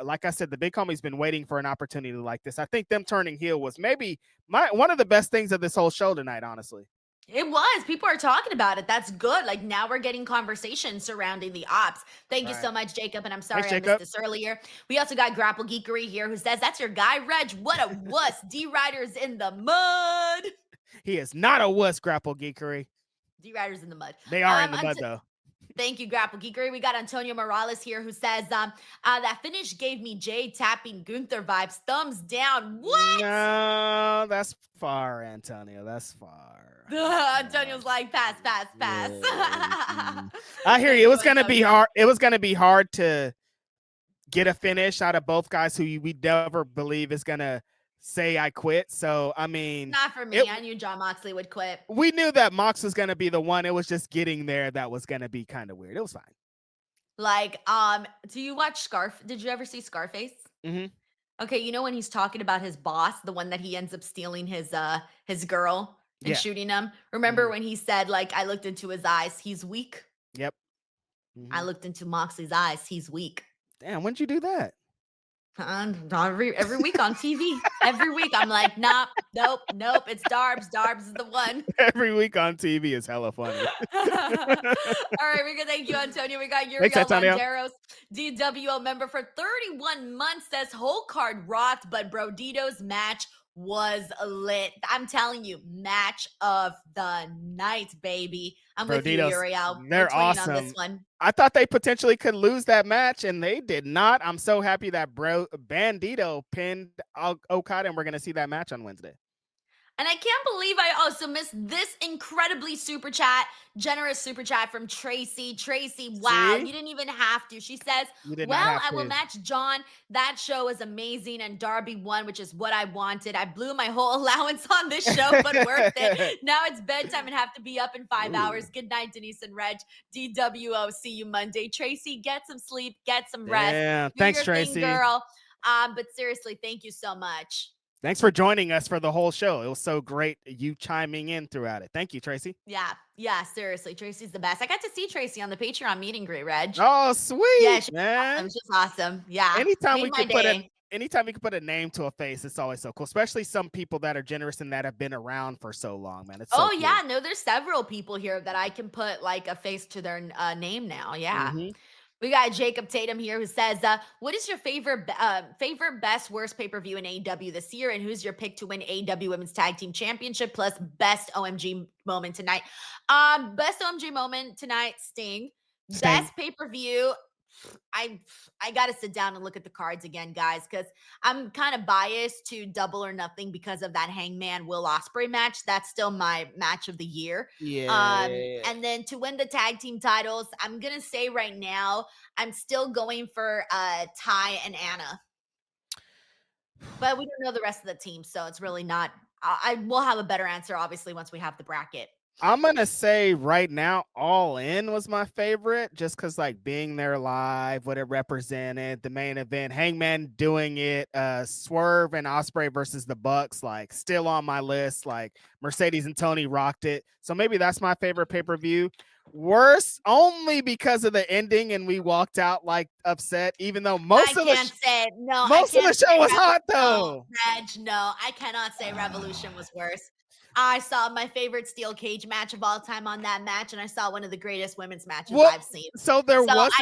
Like I said, the big homie's been waiting for an opportunity like this. I think them turning heel was maybe one of the best things of this whole show tonight, honestly. It was. People are talking about it. That's good. Like, now we're getting conversation surrounding the Opps. Thank you so much, Jacob. And I'm sorry I missed this earlier. We also got Grapple Geekery here who says, that's your guy, Reg. What a wuss. D-Rider's in the mud. He is not a wuss, Grapple Geekery. D-Rider's in the mud. They are in the mud, though. Thank you, Grapple Geekery. We got Antonio Morales here who says, that finish gave me Jade tapping Gunther vibes. Thumbs down. What? No, that's far, Antonio. That's far. Antonio's like, pass. Yeah. I hear you. It was gonna be hard. It was gonna be hard to get a finish out of both guys who we never believe is gonna say I quit. So I mean, not for me. I knew Jon Moxley would quit. We knew that Mox was gonna be the one. It was just getting there that was gonna be kind of weird. It was fine. Like, do you watch Did you ever see Scarface? Mm-hmm. Okay, you know when he's talking about his boss, the one that he ends up stealing his girl and shooting him? Remember when he said, like, I looked into his eyes, he's weak? Yep. Mm-hmm. I looked into Moxley's eyes, he's weak. Damn, when'd you do that? Every week on TV. Every week I'm like, nope, it's Darbs. Darbs is the one. Every week on TV is hella funny. All right, we're gonna thank you, Antonio. We got Uriel Landeros, DWO member for 31 months. Says whole card rocked, but Brodido's match was lit. I'm telling you, match of the night, baby. I'm with you, Uriel. They're awesome. On this one. I thought they potentially could lose that match, and they did not. I'm so happy that Bandido pinned Okada, and we're going to see that match on Wednesday. And I can't believe I also missed this incredibly generous super chat from Tracy. Tracy, wow, you didn't even have to. She says, well, I will match John. That show is amazing, and Darby won, which is what I wanted. I blew my whole allowance on this show, but worth it. Now it's bedtime and have to be up in 5 hours. Good night, Denise and Reg. DWO, see you Monday. Tracy, get some sleep, get some rest. Yeah, thanks, Tracy. Girl. But seriously, thank you so much. Thanks for joining us for the whole show. It was so great you chiming in throughout it. Thank you, Tracy. Yeah, seriously. Tracy's the best. I got to see Tracy on the Patreon meet and greet, Reg. Oh, sweet. Yeah, she's awesome. Yeah. Anytime we can put a name to a face, it's always so cool, especially some people that are generous and that have been around for so long, man. It's so cool. Yeah, no, there's several people here that I can put like a face to their name now. Yeah. Mm-hmm. We got Jacob Tatum here who says, what is your favorite, best, worst pay-per-view in AEW this year? And who's your pick to win AEW Women's Tag Team Championship plus best OMG moment tonight? Best OMG moment tonight, Sting. Best pay-per-view, I got to sit down and look at the cards again, guys, because I'm kind of biased to Double or Nothing because of that Hangman Will Ospreay match. That's still my match of the year. Yeah. And then to win the tag team titles, I'm going to say right now, I'm still going for Ty and Anna. But we don't know the rest of the team, so it's really not. I will have a better answer, obviously, once we have the bracket. I'm going to say right now, All In was my favorite, just because, like, being there live, what it represented, the main event, Hangman doing it, Swerve and Ospreay versus the Bucks, like, still on my list. Like, Mercedes and Tony rocked it. So maybe that's my favorite pay-per-view. Worse, only because of the ending, and we walked out, like, upset, even though most of the show was hot, though. Reg, no, I cannot say Revolution was worse. I saw my favorite steel cage match of all time on that match, and I saw one of the greatest women's matches I've seen. So there's not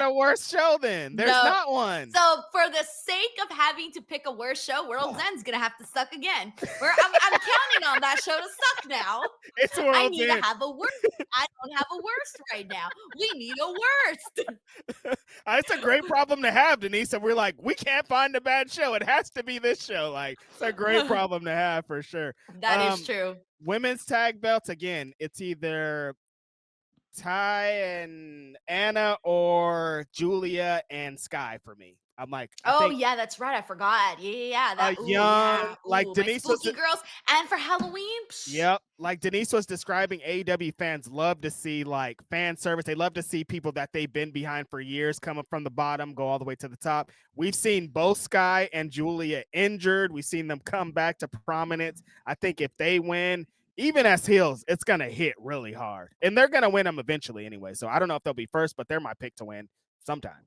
a worse show then. There's not one. So for the sake of having to pick a worse show, World's End's going to have to suck again. I'm counting on that show to suck now. It's World's I need End. to have a worse. I don't have a worst right now. We need a worst. It's a great problem to have, Denise. And we're like, we can't find a bad show. It has to be this show. Like, it's a great problem to have for sure. That is true. Women's tag belts, again, it's either Ty and Anna or Julia and Sky for me. I'm like, I Oh, think yeah, that's right. I forgot. Yeah. a That. Ooh, young, yeah. like Ooh, my Denise was, spooky girls. And for Halloween, psh, yep, like Denise was describing, AEW fans love to see like fan service. They love to see people that they've been behind for years come up from the bottom, go all the way to the top. We've seen both Sky and Julia injured. We've seen them come back to prominence. I think if they win, even as heels, it's going to hit really hard. And they're going to win them eventually anyway. So I don't know if they'll be first, but they're my pick to win sometime.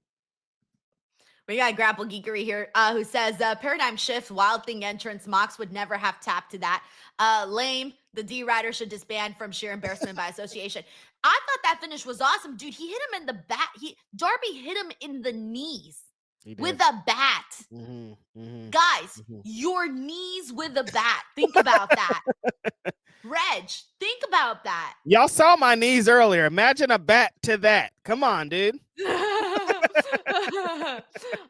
we got Grapple Geekery here who says, paradigm shift, Wild Thing entrance. Mox would never have tapped to that. Lame. The D Rider should disband from sheer embarrassment by association. I thought that finish was awesome. Dude, he hit him in the back. Darby hit him in the knees with a bat. Guys, your knees with a bat. Think about that. Reg, think about that. Y'all saw my knees earlier. Imagine a bat to that. Come on, dude.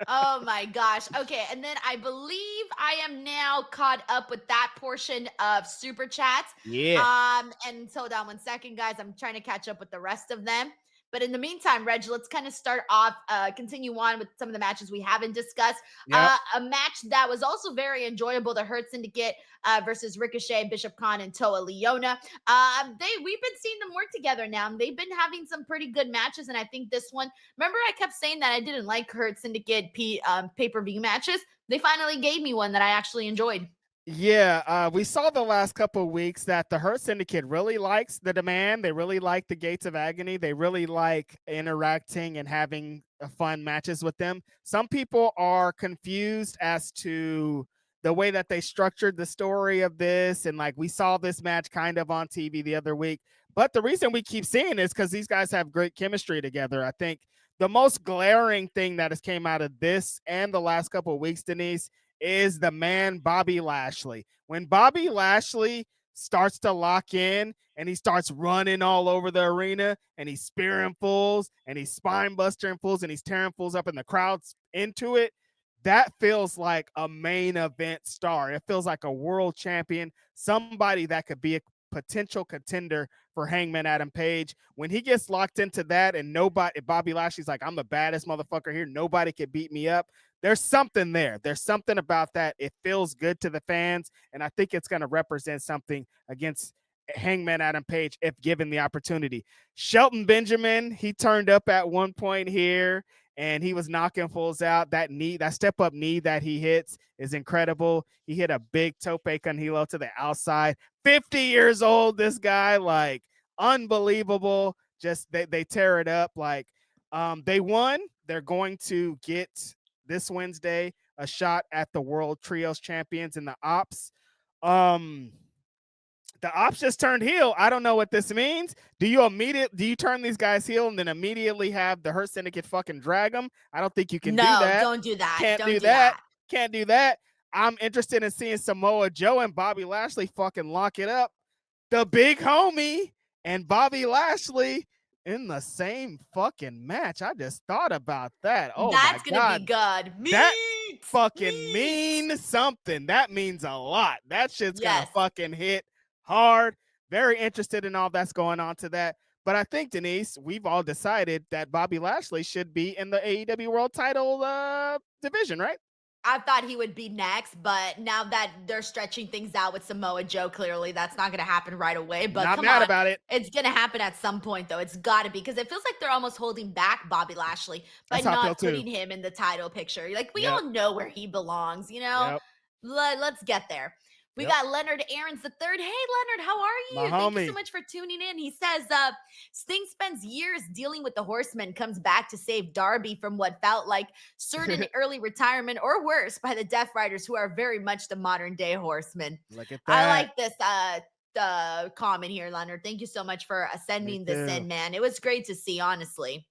Oh my gosh. Okay. And then I believe I am now caught up with that portion of super chats. Yeah. And hold on 1 second, guys. I'm trying to catch up with the rest of them. But in the meantime, Reg, let's kind of start off, continue on with some of the matches we haven't discussed. Yep. A match that was also very enjoyable, the Hurt Syndicate versus Ricochet, Bishop Khan, and Toa Leona. We've been seeing them work together now, and they've been having some pretty good matches. And I think this one, remember I kept saying that I didn't like Hurt Syndicate pay-per-view matches? They finally gave me one that I actually enjoyed. Yeah, we saw the last couple of weeks that the Hurt Syndicate really likes the demand. They really like the Gates of Agony. They really like interacting and having fun matches with them. Some people are confused as to the way that they structured the story of this. And like we saw this match kind of on TV the other week. But the reason we keep seeing is because these guys have great chemistry together. I think the most glaring thing that has came out of this and the last couple of weeks, Denise, is the man Bobby Lashley. When Bobby Lashley starts to lock in and he starts running all over the arena and he's spearing fools and he's spine bustering fools and he's tearing fools up and the crowd's into it, that feels like a main event star. It feels like a world champion, somebody that could be a potential contender for Hangman Adam Page. When he gets locked into that and Bobby Lashley's like, I'm the baddest motherfucker here, nobody can beat me up. There's something there. There's something about that. It feels good to the fans, and I think it's going to represent something against Hangman Adam Page if given the opportunity. Shelton Benjamin, he turned up at one point here, and he was knocking fools out. That step-up knee that he hits is incredible. He hit a big tope con hilo to the outside. 50 years old, this guy, like, unbelievable. Just they tear it up. Like, they won. They're going to get this Wednesday a shot at the World Trios Champions in the Opps. The Opps just turned heel. I don't know what this means. Do you turn these guys heel and then immediately have the Hurt Syndicate fucking drag them? I don't think you can do that. Don't do that. Can't don't do that. Can't do that. I'm interested in seeing Samoa Joe and Bobby Lashley fucking lock it up. The big homie and Bobby Lashley in the same fucking match. I just thought about that. Oh, that's my God. Gonna be good. Meat! That fucking means something. That means a lot. That shit's gonna fucking hit hard. Very interested in all that's going on to that. But I think, Denise, we've all decided that Bobby Lashley should be in the AEW World Title division, right? I thought he would be next, but now that they're stretching things out with Samoa Joe, clearly that's not going to happen right away. But not mad about it. It's going to happen at some point, though. It's got to be, because it feels like they're almost holding back Bobby Lashley by not putting him in the title picture. Like, we all know where he belongs, you know? Let's get there. We got Leonard Aarons III. Hey, Leonard, how are you? Thank you so much for tuning in. He says, Sting spends years dealing with the Horsemen, comes back to save Darby from what felt like certain early retirement or worse by the Death Riders, who are very much the modern day Horsemen. Look at that. I like this comment here, Leonard. Thank you so much for sending this in, man. It was great to see, honestly.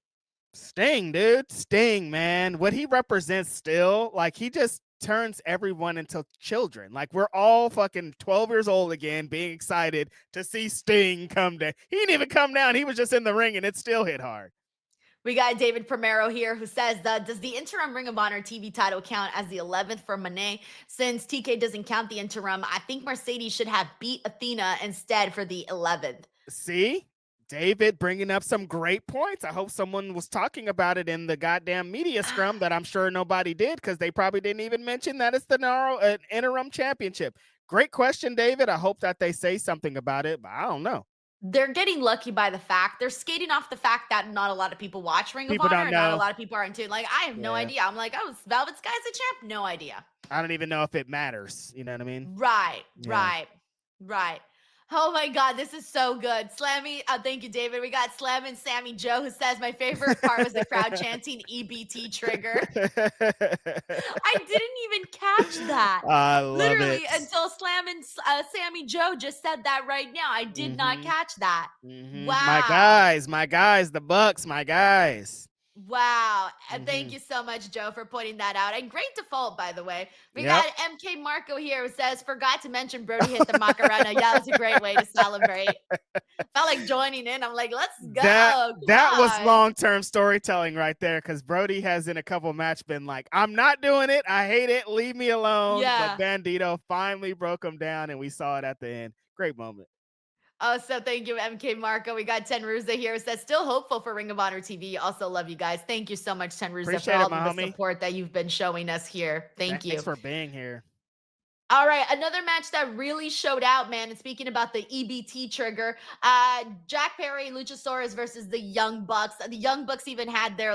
Sting, dude. Sting, man. What he represents still, like, he just turns everyone into children. Like, we're all fucking 12 years old again, being excited to see Sting come down. He didn't even come down. He was just in the ring, and it still hit hard. We got David Primero here who says, does the interim Ring of Honor TV title count as the 11th for Monet? Since TK doesn't count the interim, I think Mercedes should have beat Athena instead for the 11th. See? David bringing up some great points. I hope someone was talking about it in the goddamn media scrum that I'm sure nobody did, because they probably didn't even mention that it's the interim championship. Great question, David. I hope that they say something about it, but I don't know. They're getting lucky by the fact they're skating off the fact that not a lot of people watch Ring People of Honor don't and not a know. lot of people are into it. Like, I have no idea. I'm like, oh, Velvet Sky's a champ? No idea. I don't even know if it matters. You know what I mean? Right, Yeah. right. Oh my God, this is so good. Slammy, thank you, David. We got Slam and Sammy Joe who says, my favorite part was the crowd chanting EBT trigger. I didn't even catch that. I love Literally it. until Slam and Sammy Joe just said that right now. I did not catch that. Wow. My guys, the Bucks, my guys. Wow. Thank you so much, Joe, for pointing that out. And great default, by the way. We got MK Marco here who says, forgot to mention Brody hit the Macarena. Yeah, that's a great way to celebrate. Felt like joining in. I'm like, let's go. That was long-term storytelling right there, because Brody has in a couple match been like, I'm not doing it. I hate it. Leave me alone. Yeah. But Bandido finally broke him down, and we saw it at the end. Great moment. Oh, so thank you, MK Marco. We got Tenruza here. Says still hopeful for Ring of Honor TV. Also love you guys. Thank you so much, Tenruza, for all the support that you've been showing us here. Thank you. Thanks for being here. All right, another match that really showed out, man. And speaking about the EBT trigger, Jack Perry, Luchasaurus versus the Young Bucks. The Young Bucks even had their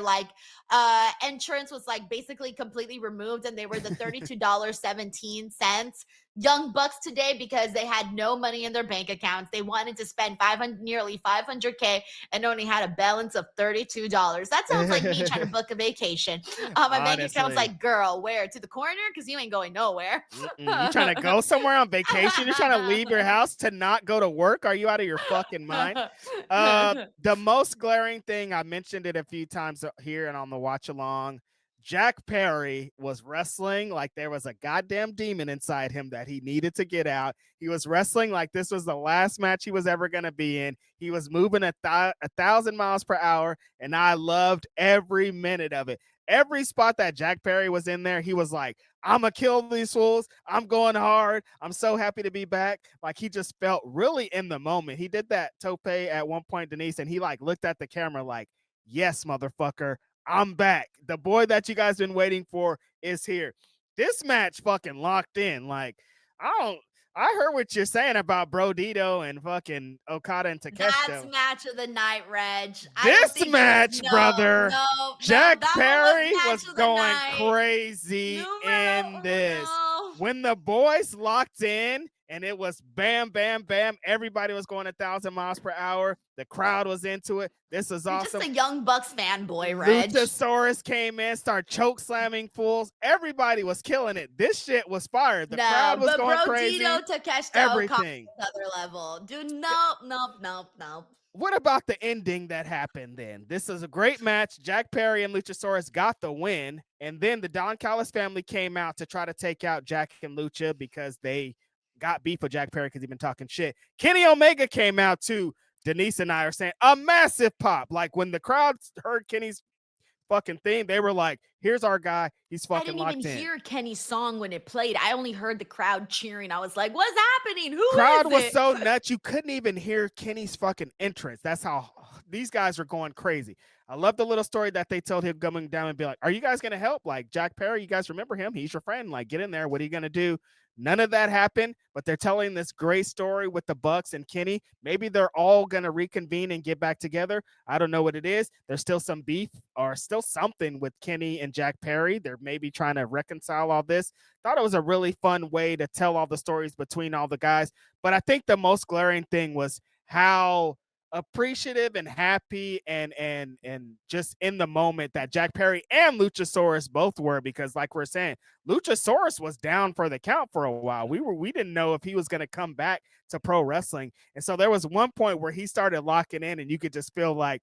entrance was like basically completely removed, and they were the $32.17 Young Bucks today because they had no money in their bank accounts. They wanted to spend nearly $500K and only had a balance of $32. That sounds like me trying to book a vacation. My bank account's like, girl, where? To the corner? Because you ain't going nowhere. You trying to go somewhere on vacation? You're trying to leave your house to not go to work? Are you out of your fucking mind? The most glaring thing, I mentioned it a few times here and on the watch along, Jack Perry was wrestling like there was a goddamn demon inside him that he needed to get out. He was wrestling like this was the last match he was ever going to be in. He was moving 1,000 miles per hour, and I loved every minute of it. Every spot that Jack Perry was in there, he was like, I'm going to kill these fools. I'm going hard. I'm so happy to be back. Like, he just felt really in the moment. He did that tope at one point, Denise, and he like looked at the camera like, yes, motherfucker, I'm back. The boy that you guys been waiting for is here. This match fucking locked in. Like, I heard what you're saying about Brodido and fucking Okada and Takeshita. That's match of the night, Reg. This match, brother. Jack Perry was going crazy in this. When the boys locked in, and it was bam, bam, bam. Everybody was going 1,000 miles per hour. The crowd was into it. This is awesome. Just a Young Bucks fanboy, Reg. Luchasaurus came in, started choke slamming fools. Everybody was killing it. This shit was fire. The crowd was going crazy. Takeshita, everything. Another level. Dude, nope. What about the ending that happened then? This is a great match. Jack Perry and Luchasaurus got the win. And then the Don Callis family came out to try to take out Jack and Lucha because they got beef with Jack Perry because he'd been talking shit. Kenny Omega came out too. Denise and I are saying a massive pop. Like, when the crowd heard Kenny's fucking theme, they were like, here's our guy. He's fucking locked in. I didn't even hear Kenny's song when it played. I only heard the crowd cheering. I was like, what's happening? Crowd was so nuts. You couldn't even hear Kenny's fucking entrance. That's how these guys are going crazy. I love the little story that they told him coming down and be like, are you guys going to help? Like, Jack Perry, you guys remember him? He's your friend. Like, get in there. What are you going to do? None of that happened, but they're telling this great story with the Bucks and Kenny. Maybe they're all going to reconvene and get back together. I don't know what it is. There's still some beef or still something with Kenny and Jack Perry. They're maybe trying to reconcile all this. Thought it was a really fun way to tell all the stories between all the guys. But I think the most glaring thing was how appreciative and happy and just in the moment that Jack Perry and Luchasaurus both were, because like we're saying, Luchasaurus was down for the count for a while. We didn't know if he was going to come back to pro wrestling. And so there was one point where he started locking in and you could just feel like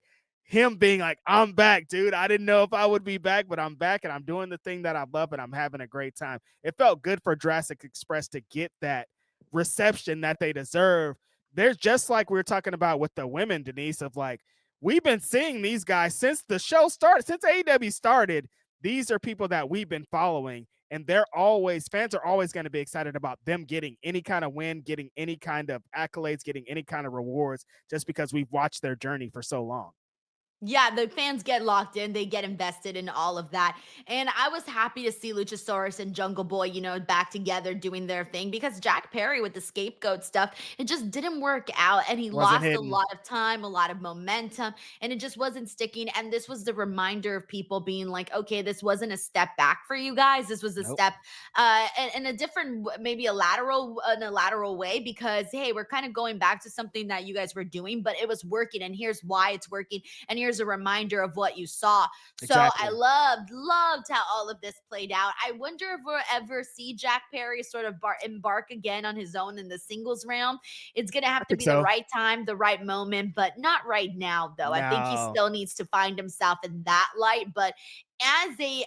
him being like, I'm back, dude. I didn't know if I would be back, but I'm back and I'm doing the thing that I love and I'm having a great time. It felt good for Jurassic Express to get that reception that they deserve. There's just like we were talking about with the women, Denise, of like, we've been seeing these guys since the show started, since AEW started. These are people that we've been following, and fans are always going to be excited about them getting any kind of win, getting any kind of accolades, getting any kind of rewards, just because we've watched their journey for so long. Yeah, the fans get locked in, they get invested in all of that. And I was happy to see Luchasaurus and Jungle Boy, back together doing their thing, because Jack Perry with the scapegoat stuff, it just didn't work out. And he Wasn't lost a hidden. lot of time, a lot of momentum, and it just wasn't sticking. And this was the reminder of people being like, okay, this wasn't a step back for you guys. This was a Nope. step in a different, maybe in a lateral way, because hey, we're kind of going back to something that you guys were doing, but it was working. And here's why it's working. And here's a reminder of what you saw. So I Exactly. loved how all of this played out. I wonder if we'll ever see Jack Perry sort of embark again on his own in the singles realm. It's going to I have to think be the so. right time, the right moment, but not right now, though. I think he No. still needs to find himself in that light. But as a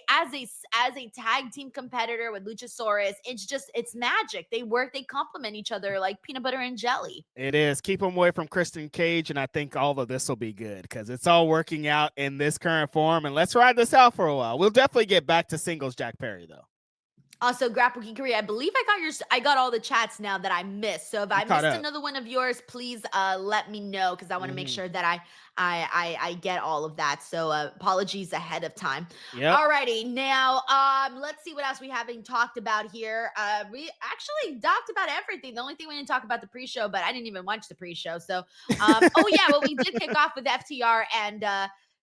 tag team competitor with Luchasaurus, it's magic. They complement each other like peanut butter and jelly. It is. Keep him away from Kristen Cage, and I think all of this will be good because it's all working out in this current form. And let's ride this out for a while. We'll definitely get back to singles Jack Perry, though. Also, Grapple Geekery, I believe I got all the chats now that I missed. So if You I caught missed up. another one of yours, please let me know, because I want to make Mm-hmm. sure that I get all of that. So apologies ahead of time. Yep. Alrighty, now let's see what else we haven't talked about here. We actually talked about everything. The only thing we didn't talk about the pre-show, but I didn't even watch the pre-show. So oh yeah, well, we did kick off with FTR and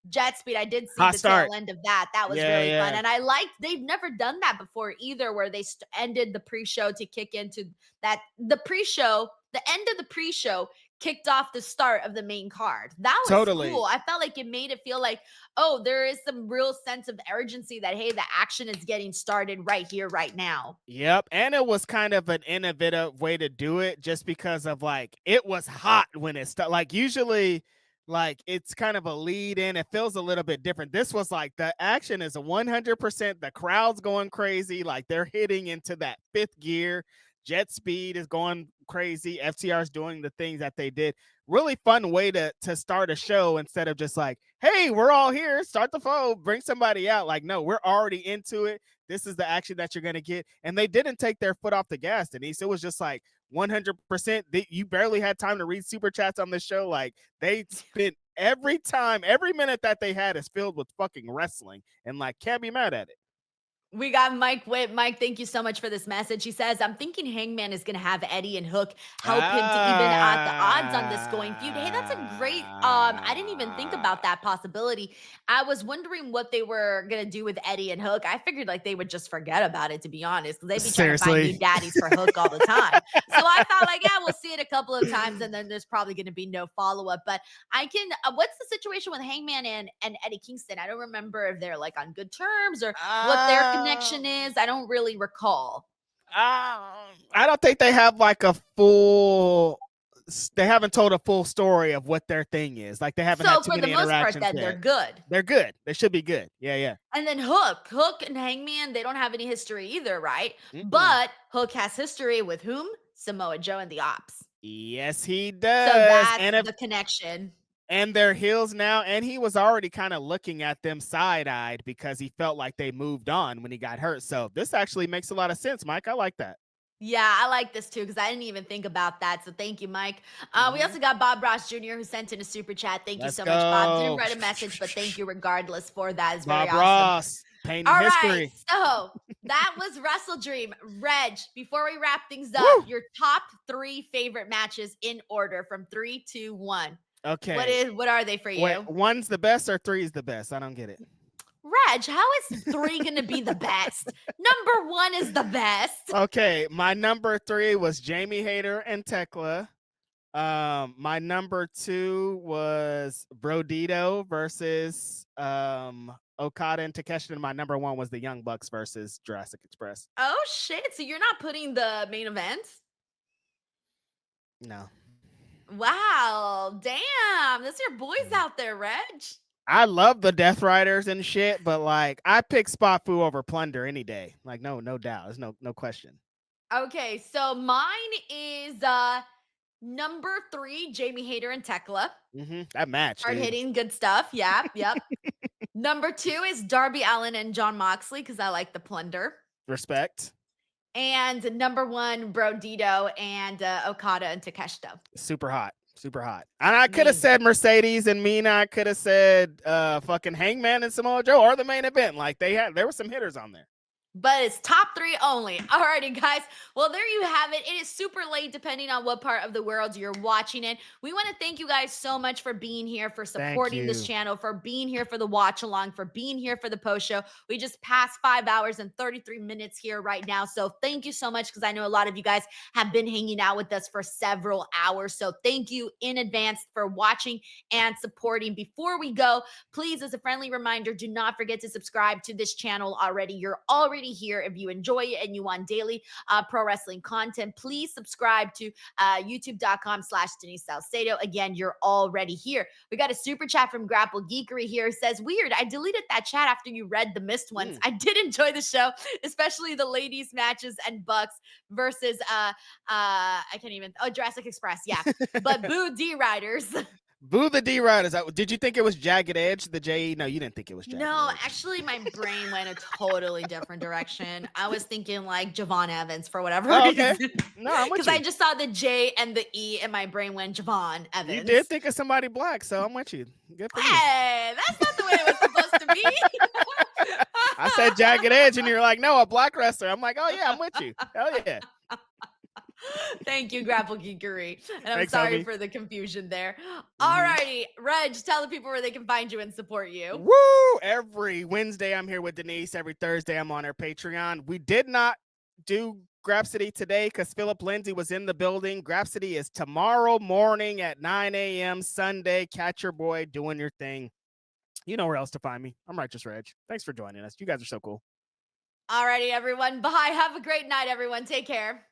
Jet Speed. I did see Hot the tail start. end of that. That was Yeah, really fun. yeah. And I liked, they've never done that before either, where they ended the pre-show to kick into the pre-show, the end of the pre-show kicked off the start of the main card. That was Totally. cool. I felt like it made it feel like, oh, there is some real sense of urgency that, hey, the action is getting started right here, right now. Yep. And it was kind of an innovative way to do it just because of like it was hot when it started. Like usually like it's kind of a lead in. It feels a little bit different. This was like the action is a 100%. The crowd's going crazy. Like they're hitting into that fifth gear. Jet Speed is going crazy. FTR is doing the things that they did. Really fun way to start a show instead of just like, hey, we're all here. Start the flow, bring somebody out. Like, no, we're already into it. This is the action that you're going to get. And they didn't take their foot off the gas, Denise. It was just like 100%. You barely had time to read super chats on this show. Like they spent every minute that they had is filled with fucking wrestling and like can't be mad at it. We got Mike Witt. Mike, thank you so much for this message. He says, I'm thinking Hangman is going to have Eddie and Hook help him to even out the odds on this going feud. Hey, that's a great, I didn't even think about that possibility. I was wondering what they were going to do with Eddie and Hook. I figured like they would just forget about it, to be honest, because they'd be trying to find new Seriously. daddies for Hook all the time. So I thought like, yeah, we'll see it a couple of times and then there's probably going to be no follow-up. But what's the situation with Hangman and Eddie Kingston? I don't remember if they're like on good terms or what their connection is. I don't really recall. I don't think they have like a full. They haven't told a full story of what their thing is. Like they haven't had So too for the many most part, interactions then they're yet. good. They're good. They should be good. Yeah, yeah. And then Hook and Hangman, they don't have any history either, right? Mm-mm. But Hook has history with whom? Samoa Joe and the Opps. Yes, he So does. that's the connection. And they're heels now. And he was already kind of looking at them side-eyed because he felt like they moved on when he got hurt. So this actually makes a lot of sense, Mike. I like that. Yeah, I like this too because I didn't even think about that. So thank you, Mike. We Mm-hmm. also got Bob Ross Jr. who sent in a super chat. Thank you Let's so much, Bob. Didn't go. write a message, but thank you regardless for that. It's very Bob awesome. Ross, painting All right, history. so that was Wrestle Dream. Reg, before we wrap things up, Woo! your top 3 favorite matches in order from 3, 2, 1. Okay. What are they for Wait, you? one's the best or three is the best? I don't get it. Reg, how is 3 gonna be the best? Number 1 is the best. Okay, my number 3 was Jamie Hayter and Tekla. My number 2 was Brodito versus Okada and Takeshita. And my number 1 was the Young Bucks versus Jurassic Express. Oh shit! So you're not putting the main event? No. Wow, damn, that's your boys out there, Reg. I love the Death Riders and shit, but like I pick Spot Fu over Plunder any day. Like no doubt. There's no question. Okay, so mine is number 3, Jamie Hayter and Tekla. That match, Hard dude. hitting, good stuff. Yeah, yep. Number 2 is Darby Allin and Jon Moxley because I like the plunder. Respect. And number 1, Bandido and Okada and Takeshita. Super hot. Super hot. And I could have Amazing. said Mercedes and Mina. I could have said fucking Hangman and Samoa Joe or the main event. Like there were some hitters on there. But it's top 3 only. Alrighty, guys. Well, there you have it. It is super late depending on what part of the world you're watching it. We want to thank you guys so much for being here, for supporting this channel, for being here for the watch along, for being here for the post show. We just passed 5 hours and 33 minutes here right now. So thank you so much because I know a lot of you guys have been hanging out with us for several hours. So thank you in advance for watching and supporting. Before we go, please, as a friendly reminder, do not forget to subscribe to this channel already. You're already here. If you enjoy it and you want daily pro wrestling content, please subscribe to youtube.com/Denise Salcedo. Again, you're already here. We got a super chat from Grapple Geekery here. It says, weird, I deleted that chat after you read the missed ones. I did enjoy the show, especially the ladies matches and Bucks versus I can't even, Jurassic Express. Yeah. But boo D Riders. Boo the D Riders. Did you think it was Jagged Edge? The J? No, you didn't think it was Jagged No, Edge. actually, my brain went a totally different direction. I was thinking like Javon Evans for whatever okay. reason. No, I'm with Because you. I just saw the J and the E, and my brain went Javon Evans. You did think of somebody black, so I'm with you. Good for you. Hey, that's not the way it was supposed to be. I said Jagged Edge, and you're like, no, a black wrestler. I'm like, oh yeah, I'm with you. Hell yeah. Thank you, Grapple Geekery. And I'm Thanks, sorry homie. for the confusion there. Alrighty, Reg, tell the people where they can find you and support you. Woo! Every Wednesday, I'm here with Denise. Every Thursday, I'm on her Patreon. We did not do Grapsity today because Philip Lindsay was in the building. Grapsity is tomorrow morning at 9 a.m. Sunday. Catch your boy doing your thing. You know where else to find me. I'm Righteous Reg. Thanks for joining us. You guys are so cool. Alrighty, everyone. Bye. Have a great night, everyone. Take care.